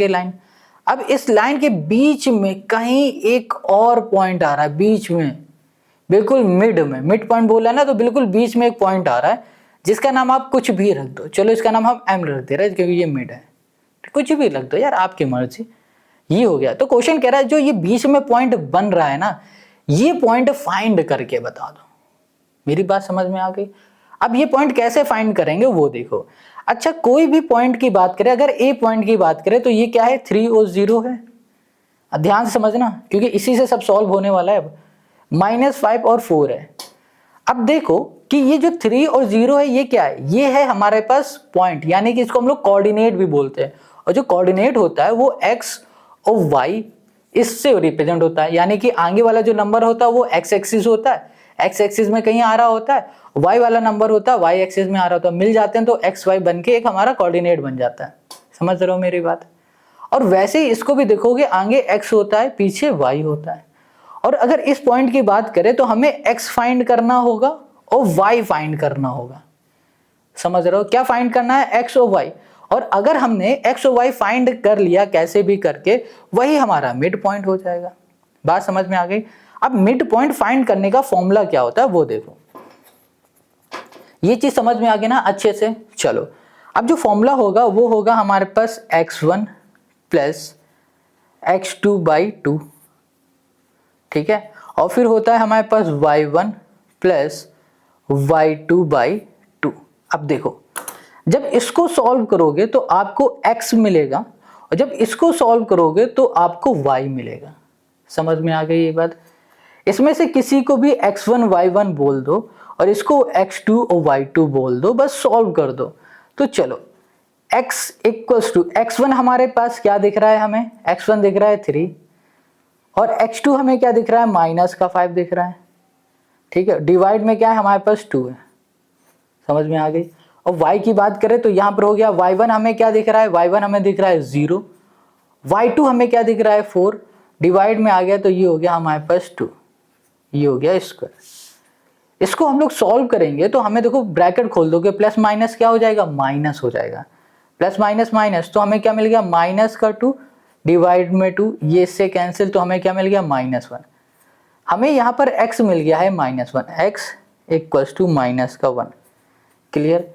लाइन। अब इस लाइन के बीच में कहीं एक और पॉइंट आ रहा है, बीच में बिल्कुल मिड में, मिड पॉइंट बोला ना, तो बिल्कुल बीच में एक पॉइंट आ रहा है जिसका नाम आप कुछ भी रख दो। चलो इसका नाम हम एम रख दे रहे हैं क्योंकि ये मिड है, कुछ भी रख दो यार आपकी मर्जी। ये हो गया। तो क्वेश्चन कह रहा है जो ये बीच में पॉइंट बन रहा है ना, ये पॉइंट फाइंड करके बता दो। मेरी बात समझ में आ गई। अब ये पॉइंट कैसे फाइंड करेंगे वो देखो। अच्छा कोई भी पॉइंट की बात करें, अगर ए पॉइंट की बात करें तो ये क्या है 3 और 0 है। ध्यान से समझना क्योंकि इसी से सब सॉल्व होने वाला है। अब -5 और 4 है। अब देखो कि ये जो 3 और 0 है ये क्या है, ये है हमारे पास पॉइंट, यानी कि इसको हम लोग कोऑर्डिनेट भी बोलते हैं। और जो कोऑर्डिनेट होता है वो x और y इससे रिप्रेजेंट होता है, यानी कि आगे वाला जो नंबर होता है वो x एक्सिस होता है, x एक्सिस में कहीं आ रहा होता है, y वाला नंबर होता है y एक्सिस में आ रहा होता है, मिल जाते हैं तो x y बन के एक हमारा कोऑर्डिनेट बन जाता है। समझ रहे हो मेरी बात। और वैसे ही इसको भी देखोगे, आगे x होता है पीछे y होता है। और अगर इस पॉइंट की बात करें तो हमें x फाइंड करना होगा और y फाइंड करना होगा। समझ रहे हो, क्या फाइंड करना है, x और y। और अगर हमने x और y फाइंड कर लिया कैसे भी करके, वही हमारा मिड पॉइंट हो जाएगा। बात समझ में आ गई। अब मिड पॉइंट फाइंड करने का फॉर्मूला क्या होता है वो देखो, ये चीज समझ में आ गई ना अच्छे से। चलो अब जो फॉर्मूला होगा वो होगा हमारे पास x1 प्लस x2/2, ठीक है। और फिर होता है हमारे पास y1 प्लस y2/2। अब देखो जब इसको सॉल्व करोगे तो आपको x मिलेगा, और जब इसको सॉल्व करोगे तो आपको y मिलेगा। समझ में आ गई ये बात। इसमें से किसी को भी x1 y1 बोल दो और इसको x2 और y2 बोल दो, बस सॉल्व कर दो। तो चलो x इक्वल्स टू x1 हमारे पास क्या दिख रहा है, हमें x1 दिख रहा है 3, और x2 हमें क्या दिख रहा है -5 दिख रहा है, ठीक है। डिवाइड में क्या है हमारे पास 2 है। समझ में आ गई। और y की बात करें तो यहाँ पर हो गया y1 हमें क्या दिख रहा है, y1 हमें दिख रहा है 0, y2 हमें क्या दिख रहा है 4, डिवाइड में आ गया तो ये हो गया हमारे पास 2, ये हो गया स्क्वायर। इसको हम लोग सॉल्व करेंगे तो हमें देखो ब्रैकेट खोल दोगे, प्लस माइनस क्या हो जाएगा, माइनस हो जाएगा, प्लस माइनस माइनस, तो हमें क्या मिल गया -2 डिवाइड में 2, ये इससे कैंसिल, तो हमें क्या मिल गया -1। हमें यहाँ पर x मिल गया है -1, x इक्वल्स टू -1। क्लियर।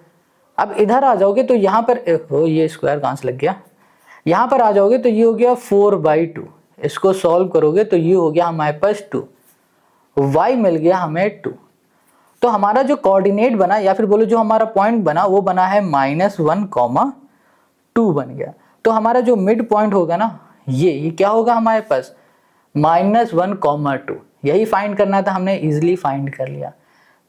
अब इधर आ जाओगे तो यहाँ पर हो, ये स्क्वायर कहाँ से लग गया, यहाँ पर आ जाओगे तो ये हो गया 4/2, इसको सॉल्व करोगे तो ये हो गया हमारे पास 2, y मिल गया हमें 2। तो हमारा जो कोऑर्डिनेट बना या फिर बोलो जो हमारा पॉइंट बना वो बना है -1,2 बन गया। तो हमारा जो मिड पॉइंट होगा ना ये क्या होगा हमारे पास -1,2। यही फाइंड करना था, हमने इजीली फाइंड कर लिया।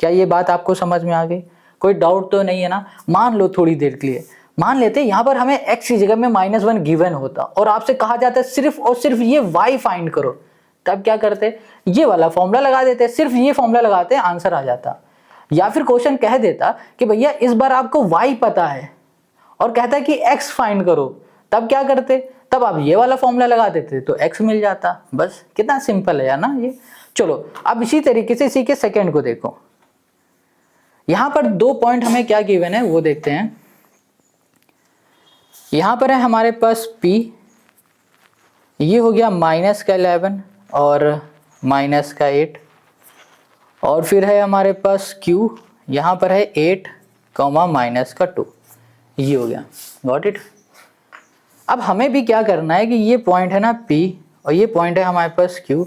क्या ये बात आपको समझ में आ गई, कोई डाउट तो नहीं है ना। मान लो थोड़ी देर के लिए, मान लेते यहाँ पर हमें x की जगह में -1 गिवन होता और आपसे कहा जाता है सिर्फ और सिर्फ ये y फाइंड करो, तब क्या करते, ये वाला फॉर्मूला लगा देते, सिर्फ ये फॉर्मूला लगाते आंसर आ जाता। या फिर क्वेश्चन कह देता कि भैया इस बार आपको y पता है और कहता है कि x फाइंड करो, तब क्या करते, तब आप ये वाला फॉर्मूला लगा देते तो x मिल जाता। बस कितना सिंपल है यार ना ये। चलो अब इसी तरीके से इसी के सेकंड को देखो, यहां पर 2 पॉइंट हमें क्या गिवन है वो देखते हैं। यहां पर है हमारे पास p, ये हो गया -11 और -8, और फिर है हमारे पास q, यहाँ पर है 8, -2, ये हो गया। Got it. अब हमें भी क्या करना है कि ये पॉइंट है ना p और ये पॉइंट है हमारे पास q,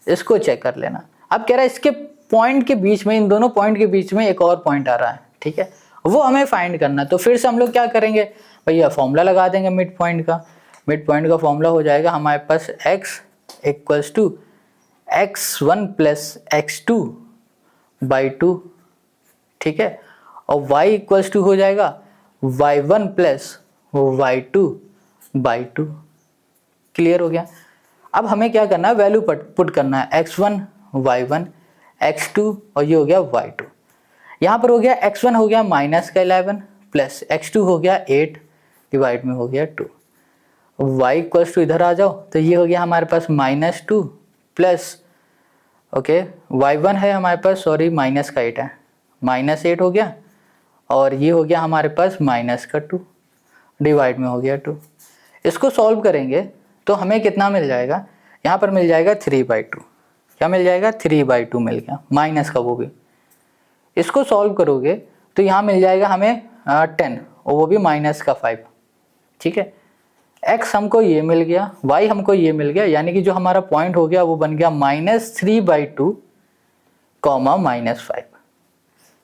इसको चेक कर लेना। अब कह रहा है इसके पॉइंट के बीच में, इन दोनों पॉइंट के बीच में एक और पॉइंट आ रहा है, ठीक है, वो हमें फाइंड करना। तो फिर से हम लोग क्या करेंगे भैया, फॉर्मूला लगा देंगे मिड पॉइंट का। मिड पॉइंट का फॉर्मूला हो जाएगा हमारे पास x equals to x1 plus x2/2, ठीक है, और y इक्वल्स टू हो जाएगा y1 प्लस y2/2। क्लियर हो गया। अब हमें क्या करना है, वैल्यू पुट करना है, x1 y1 x2 और ये हो गया y2। यहाँ पर हो गया x1 हो गया -11 प्लस x2 हो गया 8 डिवाइड में हो गया 2, y इक्वल्स टू इधर आ जाओ तो ये हो गया हमारे पास -2 प्लस ओके y1 है हमारे पास, सॉरी -8 है, -8 हो गया, और ये हो गया हमारे पास -2 डिवाइड में हो गया 2। इसको सॉल्व करेंगे तो हमें कितना मिल जाएगा, यहाँ पर मिल जाएगा 3/2। क्या मिल जाएगा, 3/2 मिल गया, माइनस का वो भी। इसको सॉल्व करोगे तो यहाँ मिल जाएगा हमें 10 और वो भी -5, ठीक है। x हमको ये मिल गया, y हमको ये मिल गया, यानी कि जो हमारा पॉइंट हो गया वो बन गया -3/2, -5।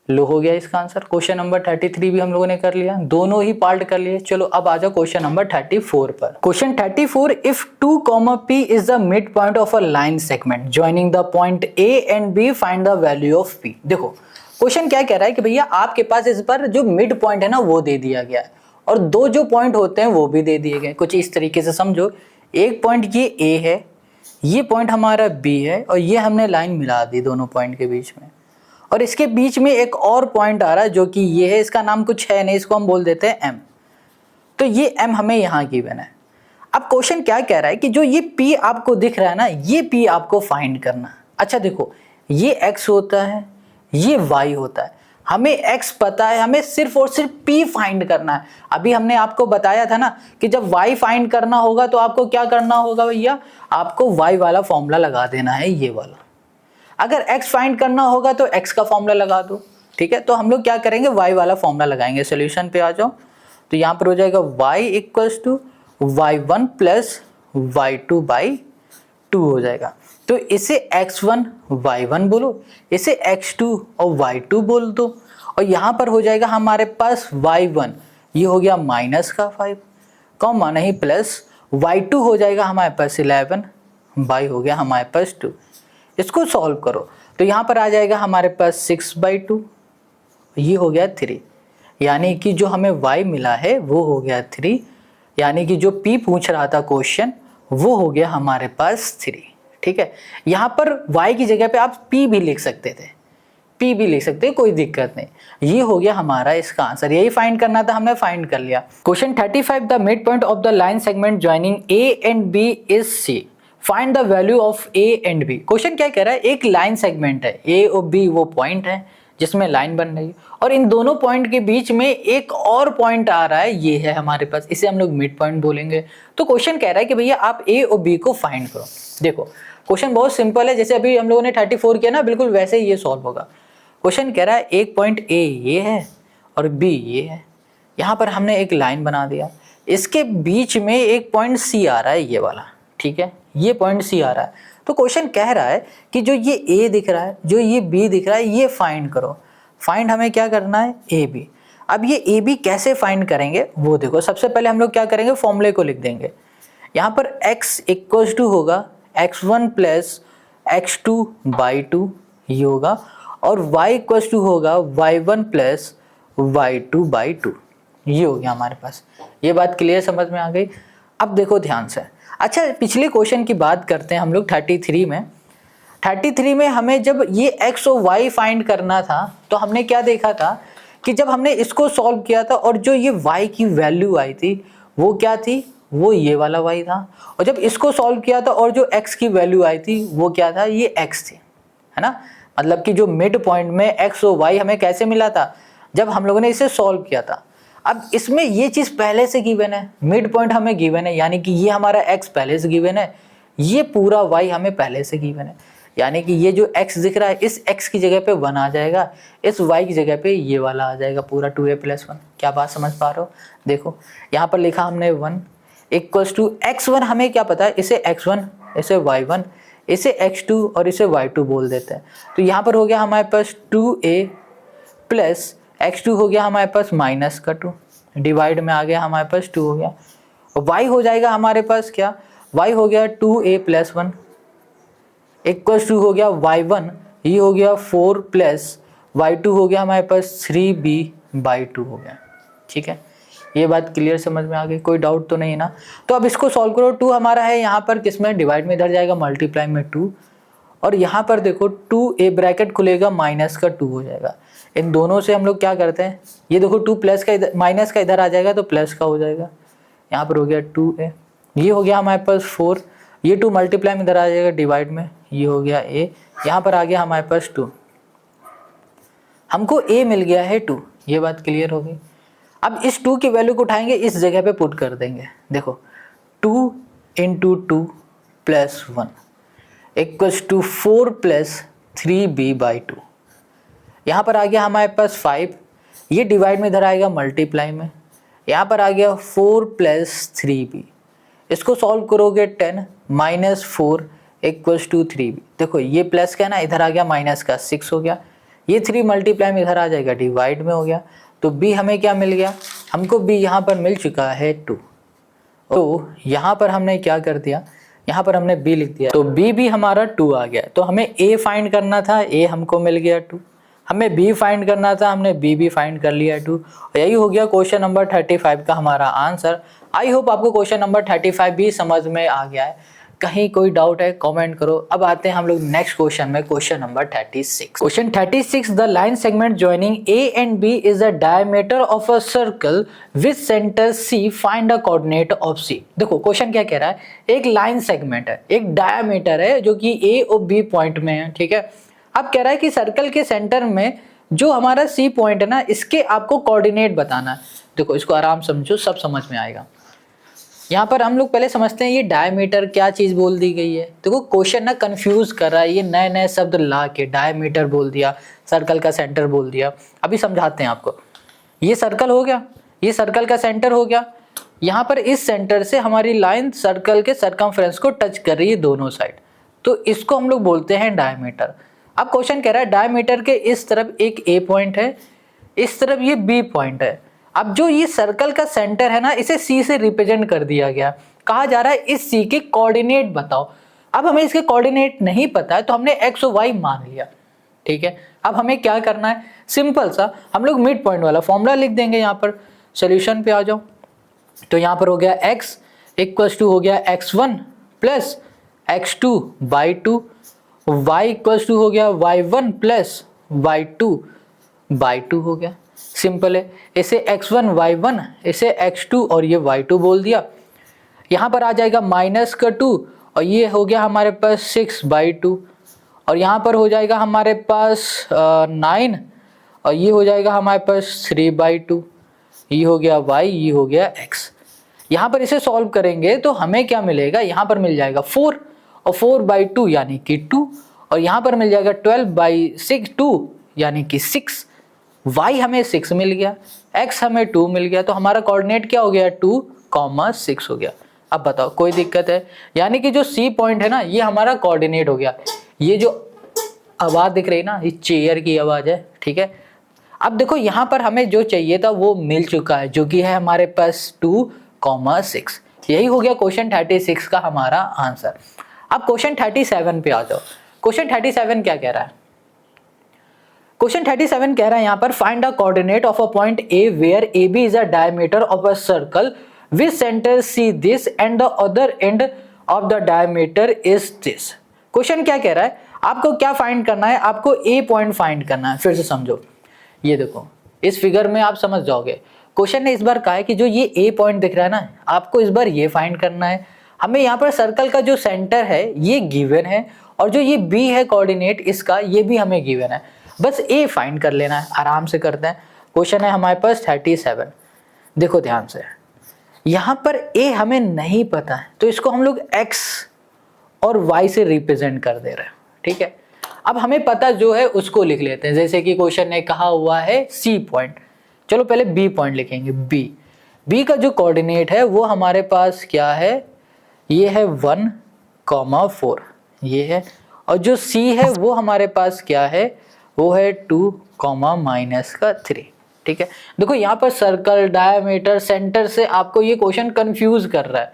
लो हो गया इसका आंसर। क्वेश्चन नंबर 33 भी हम लोगों ने कर लिया, दोनों ही पार्ट कर लिए। चलो अब आ जाओ क्वेश्चन नंबर 34 पर। Question 34, if 2, P is the mid point of a line segment joining the point A and B, find the value of P। देखो क्वेश्चन क्या कह रहा है कि भैया आपके पास इस पर जो मिड पॉइंट है ना वो दे दिया गया है, और दो जो पॉइंट होते हैं वो भी दे दिए गए। कुछ इस तरीके से समझो, एक पॉइंट ये A है, ये पॉइंट हमारा B है, और ये हमने लाइन मिला दी दोनों पॉइंट के बीच में, और इसके बीच में एक और पॉइंट आ रहा है जो कि ये है, इसका नाम कुछ है नहीं, इसको हम बोल देते हैं M। तो ये M हमें यहाँ गिवन है। अब क्वेश्चन क्या कह रहा है कि जो ये P आपको दिख रहा है ना, ये P आपको फाइंड करना है। अच्छा देखो, ये X होता है, ये Y होता है, हमें X पता है, हमें सिर्फ और सिर्फ P फाइंड करना है। अभी हमने आपको बताया था ना कि जब Y फाइंड करना होगा तो आपको क्या करना होगा भैया, आपको Y वाला फॉर्मूला लगा देना है, ये वाला। अगर x फाइंड करना होगा तो x का फॉर्मूला लगा दो, ठीक है। तो हम लोग क्या करेंगे, y वाला फॉर्मूला लगाएंगे। सॉल्यूशन पे आ जाओ, तो यहाँ पर हो जाएगा y equals to y1 plus y2 by 2 हो जाएगा। तो इसे x1 y1 बोलो, इसे x2 और y2 बोल दो, और यहाँ पर हो जाएगा हमारे पास y1, ये हो गया माइनस का 5, कॉमा नहीं प्लस, y2 हो जाएगा हमारे पास 11, y हो गया हमारे पास 2। इसको सॉल्व करो तो यहाँ पर आ जाएगा हमारे पास 6/2, ये हो गया 3, यानी कि जो हमें y मिला है वो हो गया 3, यानी कि जो p पूछ रहा था क्वेश्चन वो हो गया हमारे पास 3, ठीक है। यहाँ पर y की जगह पे आप p भी लिख सकते थे, p भी लिख सकते हैं, कोई दिक्कत नहीं। ये हो गया हमारा इसका आंसर, यही फाइंड करना था, हमने फाइंड कर लिया। Question 35, the mid point of the line segment joining A and B is C, find the value of A and B। Question क्या कह रहा है, एक लाइन सेगमेंट है, A और B वो पॉइंट है जिसमें लाइन बन रही है, और इन दोनों पॉइंट के बीच में एक और पॉइंट आ रहा है, ये है हमारे पास, इसे हम लोग मिड पॉइंट बोलेंगे। तो क्वेश्चन कह रहा है कि भैया आप A और B को फाइंड करो। देखो क्वेश्चन बहुत सिंपल है, जैसे अभी हम लोगों ने 34 किया ना, बिल्कुल वैसे ही ये सॉल्व होगा। क्वेश्चन कह रहा है एक पॉइंट A ये है और B ये है, यहाँ पर हमने एक लाइन बना दिया, इसके बीच में एक पॉइंट C आ रहा है, ये वाला, ठीक है, ये पॉइंट C आ रहा है। तो क्वेश्चन कह रहा है कि जो ये A दिख रहा है, जो ये B दिख रहा है, ये फाइंड करो। फाइंड हमें क्या करना है, AB। अब ये AB कैसे फाइंड करेंगे वो देखो, सबसे पहले हम लोग क्या करेंगे, फॉर्मूले को लिख देंगे। यहाँ पर x इक्वल्स टू होगा x1 प्लस x2 बाई 2, ये होगा, और y इक्वल्स टू होगा y1 प्लस y2 बाई 2, ये हो गया हमारे पास। ये बात क्लियर समझ में आ गई। अब देखो ध्यान से, अच्छा पिछले क्वेश्चन की बात करते हैं हम लोग 33 में। 33 में हमें जब ये x और y फाइंड करना था तो हमने क्या देखा था कि जब हमने इसको सॉल्व किया था और जो ये y की वैल्यू आई थी वो क्या थी, वो ये वाला y था, और जब इसको सॉल्व किया था और जो x की वैल्यू आई थी वो क्या था, ये x थी, है ना। मतलब कि जो मिड पॉइंट में x और y हमें कैसे मिला था, जब हम लोगों ने इसे सॉल्व किया था। अब इसमें ये चीज़ पहले से गिवन है, मिड पॉइंट हमें गिवन है, यानी कि ये हमारा x पहले से गिवन है, ये पूरा y हमें पहले से गिवन है, यानी कि ये जो x दिख रहा है इस x की जगह पे 1 आ जाएगा, इस y की जगह पे ये वाला आ जाएगा पूरा 2a + 1। क्या बात समझ पा रहे हो, देखो यहाँ पर लिखा हमने 1 इक्वल्स टू x1, हमें क्या पता है, इसे x1, इसे y1, इसे x2 और इसे y2 बोल देते हैं। तो यहाँ पर हो गया हमारे पास 2a प्लस x2 हो गया हमारे पास माइनस का 2, डिवाइड में आ गया हमारे पास 2 हो गया, और y हो जाएगा हमारे पास क्या, y हो गया 2a + 1 इक्वल्स टू हो गया y1, ये हो गया 4 प्लस y2 हो गया हमारे पास 3b/2 हो गया, ठीक है। ये बात क्लियर समझ में आ गई, कोई डाउट तो नहीं है ना। तो अब इसको सॉल्व करो, 2 हमारा है यहाँ पर किस में, डिवाइड में, इधर जाएगा मल्टीप्लाई में 2, और यहाँ पर देखो 2a ब्रैकेट खुलेगा माइनस का 2 हो जाएगा। इन दोनों से हम लोग क्या करते हैं, ये देखो 2 प्लस का इधर माइनस का इधर आ जाएगा तो प्लस का हो जाएगा, यहाँ पर हो गया 2a, ये हो गया हमारे पास 4, ये 2 मल्टीप्लाई में इधर आ जाएगा डिवाइड में, ये हो गया a, यहाँ पर आ गया हमारे पास 2, हमको a मिल गया है 2, ये बात क्लियर हो गई। अब इस 2 की वैल्यू को उठाएंगे, इस जगह पे पुट कर देंगे, देखो 2 × 2 + 1 इक्वल्स टू 4 प्लस 3b/2, यहाँ पर आ गया हमारे पास 5, ये डिवाइड में इधर आएगा मल्टीप्लाई में, यहाँ पर आ गया 4 प्लस 3b, इसको सॉल्व करोगे 10 - 4 इक्वल्स टू 3b, देखो ये प्लस का है ना, इधर आ गया माइनस का 6 हो गया, ये 3 मल्टीप्लाई में इधर आ जाएगा, डिवाइड में हो गया। तो b हमें क्या मिल गया, हमको b यहाँ पर मिल चुका है 2। तो यहाँ पर हमने क्या कर दिया, यहाँ पर हमने b लिख दिया, तो b भी हमारा 2 आ गया। तो हमें a फाइंड करना था, a हमको मिल गया 2। हमें b फाइंड करना था, हमने b भी फाइंड कर लिया 2। यही हो गया क्वेश्चन नंबर 35 का हमारा आंसर। आई होप आपको क्वेश्चन नंबर 35 भी समझ में आ गया है। कहीं कोई डाउट है कमेंट करो। अब आते हैं हम लोग नेक्स्ट क्वेश्चन में, question number 36। Question 36, the line segment joining A and B is the diameter of a circle with centre C, find the coordinate of C। देखो क्वेश्चन क्या कह रहा है, एक लाइन सेगमेंट है, एक डायमीटर है जो कि A और B पॉइंट में है, ठीक है। अब कह रहा है कि सर्कल के सेंटर में जो हमारा C पॉइंट है ना, इसके आपको कोऑर्डिनेट बताना है। देखो इसको आराम समझो, सब समझ में आएगा। यहाँ पर हम लोग पहले समझते हैं ये डायमीटर क्या चीज़ बोल दी गई है। देखो क्वेश्चन ना कंफ्यूज कर रहा है, ये नए नए शब्द ला के डायमीटर बोल दिया, सर्कल का सेंटर बोल दिया। अभी समझाते हैं आपको। ये सर्कल हो गया, ये सर्कल का सेंटर हो गया। यहाँ पर इस सेंटर से हमारी लाइन सर्कल के सरकमफ्रेंस को टच कर रही है दोनों साइड, तो इसको हम लोग बोलते हैं डायमीटर। अब क्वेश्चन कह रहा है डायमीटर के इस तरफ एक ए पॉइंट है, इस तरफ ये बी पॉइंट है। अब जो ये सर्कल का सेंटर है ना, इसे सी से रिप्रेजेंट कर दिया गया। कहा जा रहा है इस सी के कोऑर्डिनेट बताओ। अब हमें इसके कोऑर्डिनेट नहीं पता है, तो हमने एक्स और वाई मान लिया, ठीक है। अब हमें क्या करना है, सिंपल सा हम लोग मिड पॉइंट वाला फॉर्मूला लिख देंगे। यहाँ पर सोल्यूशन पे आ जाओ। तो यहाँ पर हो गया x इक्वल्स टू हो गया x1 plus x2 by 2, y equals to हो गया y1 प्लस y2 बाई 2 हो गया। सिंपल है, इसे x1 y1, इसे x2 और ये y2 बोल दिया। यहाँ पर आ जाएगा माइनस का 2 और ये हो गया हमारे पास 6 बाई 2, और यहाँ पर हो जाएगा हमारे पास 9 और ये हो जाएगा हमारे पास 3 बाई 2। ये हो गया y, ये हो गया x। यहाँ पर इसे सॉल्व करेंगे तो हमें क्या मिलेगा, यहाँ पर मिल जाएगा 4 और 4 बाई 2 यानी कि 2, और यहाँ पर मिल जाएगा 12 बाई 6 2 यानी कि 6। y हमें 6 मिल गया, x हमें 2 मिल गया, तो हमारा कोऑर्डिनेट क्या हो गया 2,6 हो गया। अब बताओ कोई दिक्कत है, यानी कि जो C पॉइंट है ना, ये हमारा कोऑर्डिनेट हो गया। ये जो आवाज़ दिख रही है ना, ये चेयर की आवाज़ है, ठीक है। अब देखो यहाँ पर हमें जो चाहिए था वो मिल चुका है, जो कि है हमारे पास 2,6। यही हो गया क्वेश्चन 36 का हमारा आंसर। अब क्वेश्चन 37 पे आ जाओ। क्वेश्चन 37 क्या कह रहा है, क्वेश्चन 37 कह रहा है यहाँ पर find the coordinate of a point A where A B is a diameter of a circle with centre C this and the other end of the diameter is this. Question क्या कह रहा है, आपको क्या फाइंड करना है, आपको ए point find करना है। फिर से समझो, ये देखो इस फिगर में आप समझ जाओगे। क्वेश्चन ने इस बार कहा है कि जो ये ए पॉइंट दिख रहा है ना, आपको इस बार ये फाइंड करना है। हमें यहाँ पर सर्कल का जो सेंटर है ये गिवन है, और जो ये बी है कोऑर्डिनेट इसका, ये भी हमें गिवन है। बस ए फाइंड कर लेना है, आराम से करते हैं। क्वेश्चन है हमारे पास 37। देखो ध्यान से, यहाँ पर ए हमें नहीं पता है, तो इसको हम लोग एक्स और वाई से रिप्रेजेंट कर दे रहे हैं, ठीक है। अब हमें पता जो है उसको लिख लेते हैं, जैसे कि क्वेश्चन ने कहा हुआ है सी पॉइंट। चलो पहले बी पॉइंट लिखेंगे। बी का जो कोऑर्डिनेट है वो हमारे पास क्या है, ये है 1,4 ये है, और जो सी है वो हमारे पास क्या है, वो है 2,-3, ठीक है। देखो यहाँ पर सर्कल, डायमीटर, सेंटर से आपको ये क्वेश्चन कंफ्यूज कर रहा है।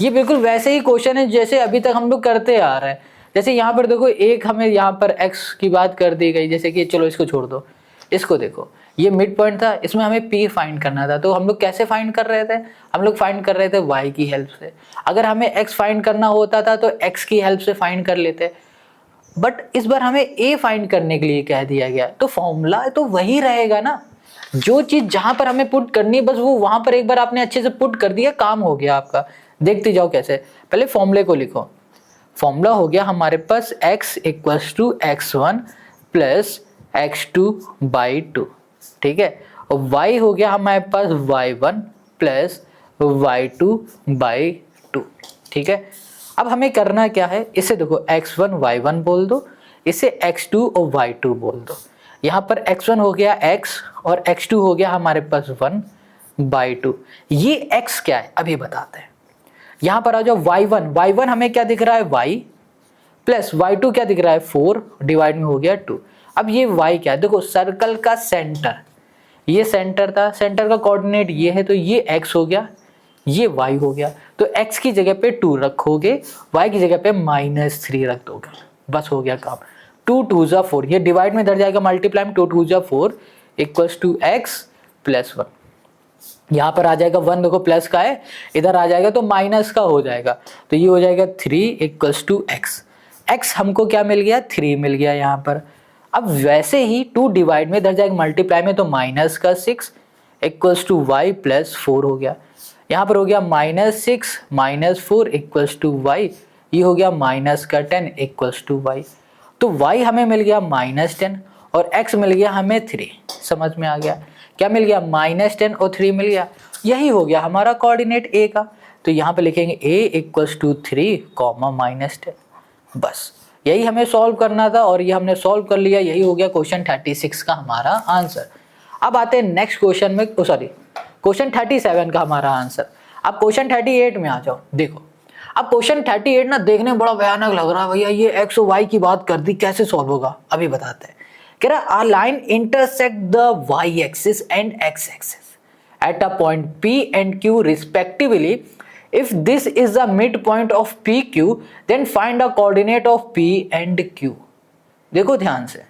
ये बिल्कुल वैसे ही क्वेश्चन है जैसे अभी तक हम लोग करते आ रहे हैं। जैसे यहाँ पर देखो एक हमें यहाँ पर x की बात कर दी गई, जैसे कि चलो इसको छोड़ दो, इसको देखो ये मिड पॉइंट था, इसमें हमें p फाइंड करना था। तो हम लोग कैसे फाइंड कर रहे थे, हम लोग फाइंड कर रहे थे y की हेल्प से। अगर हमें x फाइंड करना होता था तो x की हेल्प से फाइंड कर लेते, बट इस बार हमें a फाइंड करने के लिए कह दिया गया। तो फॉर्मूला तो वही रहेगा ना, जो चीज़ जहाँ पर हमें पुट करनी है बस वो वहाँ पर एक बार आपने अच्छे से पुट कर दिया, काम हो गया आपका। देखते जाओ कैसे। पहले फॉर्मूले को लिखो। फॉर्मूला हो गया हमारे पास x equals to x1 plus x2 by 2, ठीक है, और y हो गया हमारे पास y1 प्लस y2 बाई 2, ठीक है। अब हमें करना क्या है, इसे देखो x1 y1 बोल दो, इसे x2 और y2 बोल दो। यहाँ पर x1 हो गया x और x2 हो गया हमारे पास 1/2। ये x क्या है अभी बताते हैं। यहाँ पर आ जाओ y1 हमें क्या दिख रहा है y प्लस y2 क्या दिख रहा है 4 डिवाइड में हो गया 2। अब ये y क्या है, देखो सर्कल का सेंटर, ये सेंटर था, सेंटर का कोऑर्डिनेट ये है, तो ये x हो गया, ये y हो गया। तो x की जगह पे 2 रखोगे, y की जगह पे -3 रख दोगे, बस हो गया काम। 2 2 जा 4, ये डिवाइड में इधर जाएगा मल्टीप्लाई में, 2 2 जा 4 इक्वल्स टू x प्लस 1। यहाँ पर आ जाएगा 1, देखो प्लस का है, इधर आ जाएगा तो माइनस का हो जाएगा, तो ये हो जाएगा 3 इक्वल्स टू x। x हमको क्या मिल गया 3 मिल गया यहाँ पर। अब वैसे ही 2 डिवाइड में इधर जाएगा मल्टीप्लाई में, तो माइनस का 6 इक्वल्स टू y प्लस 4 हो गया। यहाँ पर हो गया -6 -4 इक्वल्स टू y, ये हो गया माइनस का 10 इक्वल्स टू y। तो y हमें मिल गया -10 और x मिल गया हमें 3। समझ में आ गया, क्या मिल गया -10 और 3 मिल गया, यही हो गया हमारा कोऑर्डिनेट a का। तो यहाँ पे लिखेंगे a इक्वल्स टू 3, -10। बस यही हमें सॉल्व करना था और ये हमने सॉल्व कर लिया, यही हो गया क्वेश्चन 36 का हमारा आंसर। अब आते हैं नेक्स्ट क्वेश्चन में, क्वेश्चन 37 का हमारा आंसर। अब क्वेश्चन 38 में आ जाओ। देखो अब क्वेश्चन 38 ना देखने में बड़ा भयानक लग रहा है, भैया ये x और y की बात कर दी, कैसे सॉल्व होगा अभी बताते हैं। कह रहा a line intersect the y axis and x axis at a point p and q respectively. If this is the midpoint of pq, then find the coordinate of p and q. देखो ध्यान से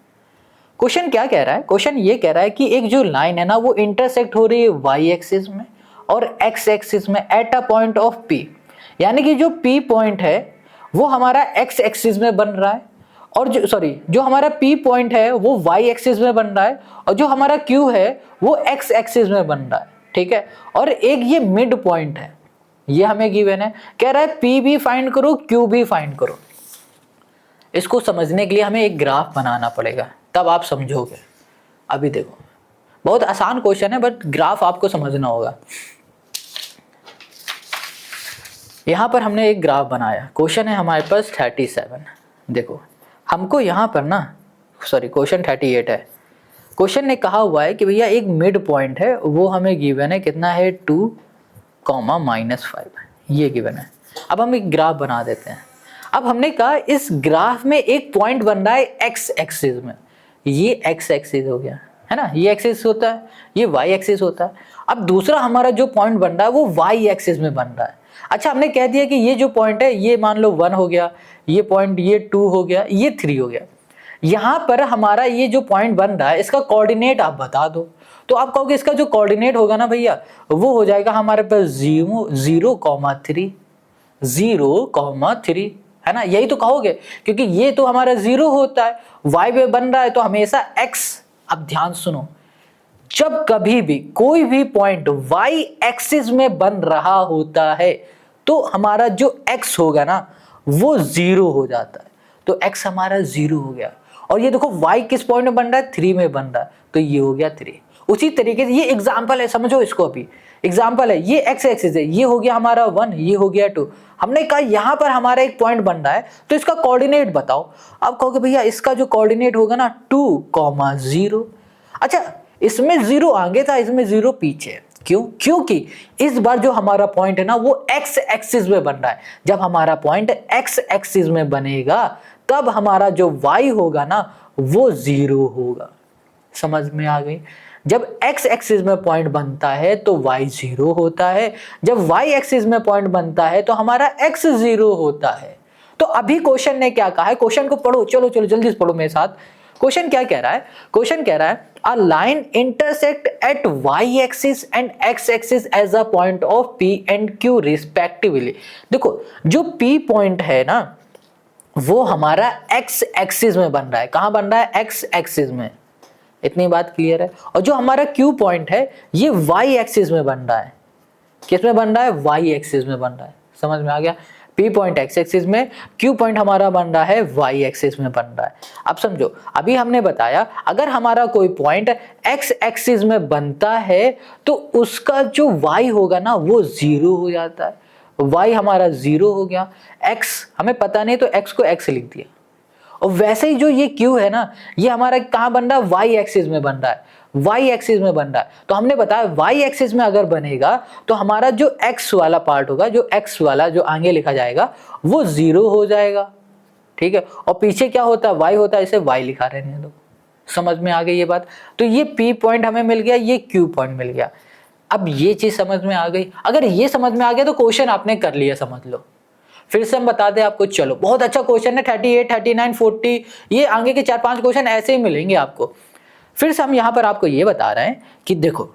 question क्या कह रहा है, question ये कह रहा है कि एक जो लाइन है ना वो इंटरसेक्ट हो रही है y एक्सिस में और x एक्सिस में at a point of p, यानी कि जो p पॉइंट है वो हमारा x एक्सिस में बन रहा है और जो हमारा p पॉइंट है वो y एक्सिस में बन रहा है और जो हमारा q है वो x एक्सिस में बन रहा है, ठीक है। और एक ये मिड पॉइंट है, ये हमें गिवन है, कह रहा है p भी फाइंड करो q भी फाइंड करो। इसको समझने के लिए हमें एक ग्राफ बनाना पड़ेगा, तब आप समझोगे। अभी देखो बहुत आसान क्वेश्चन है बट ग्राफ आपको समझना होगा। यहां पर हमने एक ग्राफ बनाया, क्वेश्चन है हमारे पास 37। देखो हमको यहां पर ना क्वेश्चन 38 है। क्वेश्चन ने कहा हुआ है कि भैया एक मिड पॉइंट है, वो हमें गिवन है, कितना है 2, -5, ये गिवन है। अब हम एक ग्राफ बना देते हैं। अब हमने कहा इस ग्राफ में एक पॉइंट बन रहा है एक्स एक्सिस में, ये एक्स एक्सिस हो गया है ना, ये एक्सिस होता है, ये वाई एक्सिस होता है। अब दूसरा हमारा जो पॉइंट बन रहा है वो वाई एक्सिस में बन रहा है। अच्छा हमने कह दिया कि ये जो पॉइंट है ये मान लो 1 हो गया, ये पॉइंट ये 2 हो गया, ये 3 हो गया। यहाँ पर हमारा ये जो पॉइंट बन रहा है इसका कोऑर्डिनेट आप बता दो, तो आप कहोगे इसका जो कोऑर्डिनेट होगा ना भैया वो हो जाएगा हमारे पास 0,3 है ना, यही तो कहोगे क्योंकि ये तो हमारा 0 होता है, y पे बन रहा है तो हमेशा x। अब ध्यान सुनो, जब कभी भी कोई भी पॉइंट y एक्सिस में बन रहा होता है तो हमारा जो x होगा ना वो 0 हो जाता है, तो x हमारा 0 हो गया। और ये देखो y किस पॉइंट में बन रहा है 3 में बन रहा है, तो ये हो गया 3। उसी तरीके से ये एग्जाम्पल है, समझो इसको, अभी एग्जाम्पल है, ये x एक्सिस है, ये हो गया हमारा 1, ये हो गया 2। हमने कहा यहाँ पर हमारा एक पॉइंट बन रहा है तो इसका कोऑर्डिनेट बताओ। अब कहोगे भैया इसका जो कोऑर्डिनेट होगा ना 2,0। अच्छा इसमें 0 आगे था, इसमें 0 पीछे, क्यों? क्योंकि इस बार जो हमारा पॉइंट है ना वो x एक्सिस में बन रहा है। जब हमारा पॉइंट x एक्सिस में बनेगा तब हमारा जो y होगा ना वो 0 होगा। समझ में आ गई? जब x एक्सिस में पॉइंट बनता है तो y 0 होता है, जब y एक्सिस में पॉइंट बनता है तो हमारा x 0 होता है। तो अभी क्वेश्चन ने क्या कहा है, क्वेश्चन को पढ़ो, चलो जल्दी से पढ़ो मेरे साथ। क्वेश्चन क्या कह रहा है? क्वेश्चन कह रहा है a line intersect at y axis and x axis as a point of p and q respectively। देखो जो p पॉइंट है ना वो हमारा x एक्सिस में बन रहा है। कहां बन रहा है? x एक्सिस में। इतनी बात क्लियर है। और जो हमारा q पॉइंट है ये y एक्सिस में बन रहा है। किस में बन रहा है? y एक्सिस में बन रहा है। समझ में आ गया? P पॉइंट x एक्सिस में, Q पॉइंट हमारा बन रहा है y एक्सिस में बन रहा है। अब समझो, अभी हमने बताया अगर हमारा कोई पॉइंट x एक्सिस में बनता है तो उसका जो y होगा ना वो 0 हो जाता है। y हमारा 0 हो गया, x हमें पता नहीं तो x को x लिख दिया। और वैसे ही जो ये Q है ना ये हमारा कहाँ बन रहा है? y एक्सिस में बन रहा है, y एक्सिस में बन रहा है। तो हमने बताया y एक्सिस में अगर बनेगा तो हमारा जो x वाला पार्ट होगा, जो x वाला जो आगे लिखा जाएगा वो 0 हो जाएगा। ठीक है, और पीछे क्या होता है, y होता है, इसे y लिखा रहने दो। समझ में आ गई ये बात। तो ये P पॉइंट हमें मिल गया, ये Q पॉइंट मिल गया। अब ये चीज समझ में आ गई। अगर ये समझ में आ गया तो क्वेश्चन आपने कर लिया, समझ लो। फिर से हम बता दें आपको, चलो बहुत अच्छा क्वेश्चन है, 38, 39, 40, ये आगे के 4-5 क्वेश्चन ऐसे ही मिलेंगे आपको। फिर से हम यहाँ पर आपको ये बता रहे हैं कि देखो,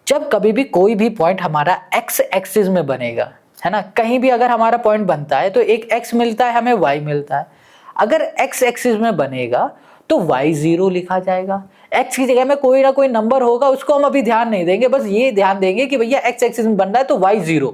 जब कभी भी कोई भी पॉइंट हमारा एक्स एक्सिस में बनेगा, है ना, कहीं भी अगर हमारा पॉइंट बनता है तो एक एक्स मिलता है, हमें वाई मिलता है। अगर एक्स एक्सिस में बनेगा तो वाई 0 लिखा जाएगा। एक्स की जगह में कोई ना कोई नंबर होगा, उसको हम अभी ध्यान नहीं देंगे, बस ये ध्यान देंगे कि भैया एक्स एक्सिस में बन रहा है तो वाई 0,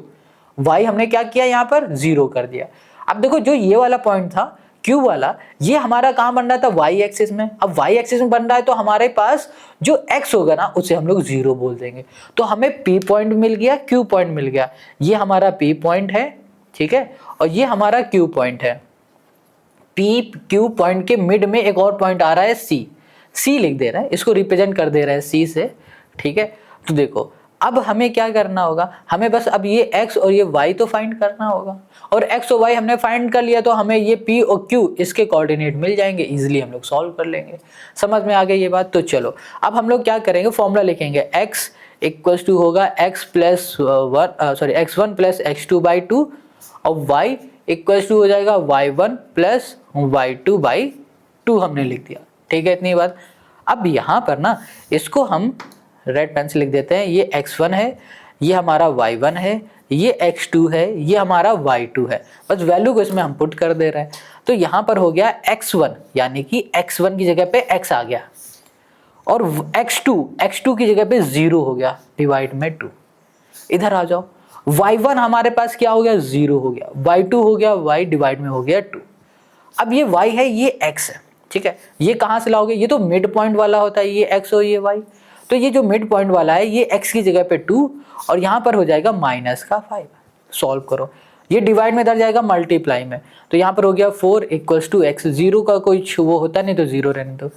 वाई हमने क्या किया यहाँ पर 0 कर दिया। अब देखो, जो ये वाला पॉइंट था Q वाला, ये हमारा कहाँ बन रहा था, y एक्सिस में। अब y एक्सिस में बन रहा है तो हमारे पास जो x होगा ना, उसे हम लोग 0 बोल देंगे। तो हमें P पॉइंट मिल गया, Q पॉइंट मिल गया। ये हमारा P पॉइंट है, ठीक है, और ये हमारा Q पॉइंट है। P Q पॉइंट के मिड में एक और पॉइंट आ रहा है C लिख दे रहा है, इसको रिप्रेजेंट कर दे रहा है C से, ठीक है। तो देखो, अब हमें क्या करना होगा, हमें बस अब ये x और ये y तो फाइंड करना होगा, और x और y हमने फाइंड कर लिया तो हमें ये p और q इसके कोऑर्डिनेट मिल जाएंगे, इजीली हम लोग सॉल्व कर लेंगे। समझ में आ गई ये बात। तो चलो अब हम लोग क्या करेंगे, फॉर्मूला लिखेंगे, x इक्वल्स टू होगा x1 प्लस x2/2 और y इक्वल्स टू हो जाएगा y1 प्लस y2/2 हमने लिख दिया, ठीक है, इतनी बात। अब यहाँ पर ना इसको हम रेड पेन से लिख देते हैं, ये x1 है, ये हमारा y1 है, ये x2 है, ये हमारा y2 है। बस वैल्यू को इसमें हम पुट कर दे रहे हैं। तो यहाँ पर हो गया x1, यानी कि x1 की जगह पे x आ गया, और x2 की जगह पे 0 हो गया, डिवाइड में 2। इधर आ जाओ, y1 हमारे पास क्या हो गया, 0 हो गया, y2 हो गया, y डिवाइड में हो गया 2। अब ये y है, ये x है, ठीक है। ये कहाँ से लाओगे, ये तो मिड पॉइंट वाला होता है, ये x और ये y। तो ये जो मिड पॉइंट वाला है, ये x की जगह पे 2 और यहाँ पर हो जाएगा -5। सॉल्व करो, ये डिवाइड में इधर जाएगा मल्टीप्लाई में, तो यहाँ पर हो गया 4 इक्वल्स टू x। 0 का कोई वो होता नहीं तो 0 रहने दो।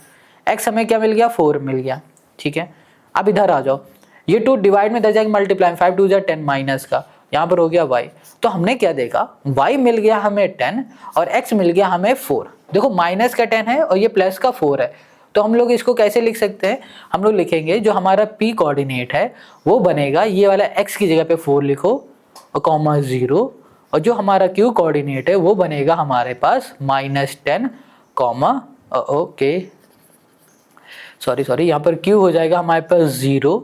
x हमें क्या मिल गया, 4 मिल गया, ठीक है। अब इधर आ जाओ, ये 2 डिवाइड में इधर जाएगा मल्टीप्लाई, 5 2 10 माइनस का, यहाँ पर हो गया y। तो हमने क्या देखा, y मिल गया हमें 10 और x मिल गया हमें 4। देखो, माइनस का 10 है और ये प्लस का 4 है, तो हम लोग इसको कैसे लिख सकते हैं, हम लोग लिखेंगे जो हमारा p कोऑर्डिनेट है वो बनेगा, ये वाला x की जगह पे 4 लिखो और कॉमा 0, और जो हमारा q कोऑर्डिनेट है वो बनेगा हमारे पास -10 कॉमा ओके सॉरी यहाँ पर q हो जाएगा हमारे पास 0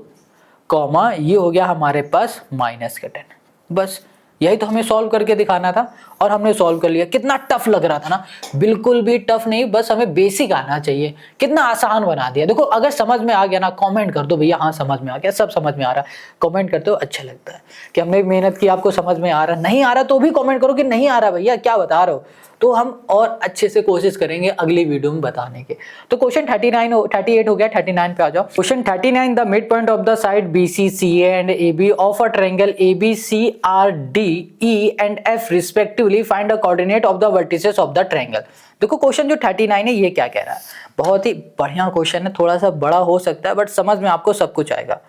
कॉमा ये हो गया हमारे पास -10। बस यही तो हमें सॉल्व करके दिखाना था और हमने सॉल्व कर लिया। कितना टफ लग रहा था ना, बिल्कुल भी टफ नहीं, बस हमें बेसिक आना चाहिए। कितना आसान बना दिया। देखो, अगर समझ में आ गया ना, कमेंट कर दो भैया हाँ समझ में आ गया, सब समझ में आ रहा है, कमेंट करते हो अच्छा लगता है कि हमने मेहनत की, आपको समझ में आ रहा। नहीं आ रहा तो भी कमेंट करो कि नहीं आ रहा भैया, क्या बता रहे हो, तो हम और अच्छे से कोशिश करेंगे अगली वीडियो में बताने के। तो क्वेश्चन 38 हो गया, 39 पे आ जाओ। Question 39, the mid point of the side BC, CA and AB of a triangle ABCRD E and F respectively, find the coordinate of the vertices of the triangle. देखो, क्वेश्चन जो 39 है ये क्या कह रहा है, बहुत ही बढ़िया क्वेश्चन है, थोड़ा सा बड़ा हो सकता है बट समझ में आपको सब कुछ आएगा।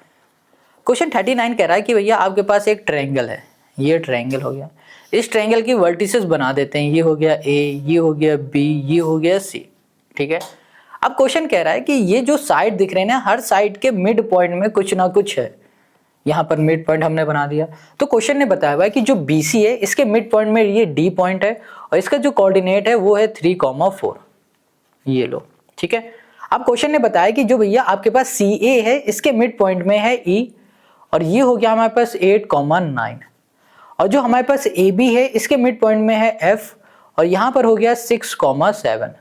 क्वेश्चन 39 कह रहा है कि भैया आपके पास एक ट्रायंगल है, ये ट्रायंगल हो गया, इस ट्रायंगल की वर्टिसेस बना देते हैं, ये हो गया A, ये हो गया B, ये हो गया C, ठीक है। अब क्वेश्चन कह रहा है कि ये जो साइड दिख रहे हैं ना, हर साइड के मिड पॉइंट में कुछ ना कुछ है। यहाँ पर मिड पॉइंट हमने बना दिया। तो क्वेश्चन ने बताया हुआ है कि जो BC है इसके मिड पॉइंट में ये D पॉइंट है और इसका जो कोऑर्डिनेट है वो है 3,4, ये लो, ठीक है। अब क्वेश्चन ने बताया कि जो भैया आपके पास CA है इसके मिड पॉइंट में है E और ये हो गया हमारे पास 8,9, और जो हमारे पास AB है इसके मिड पॉइंट में है F और यहाँ पर हो गया 6,7।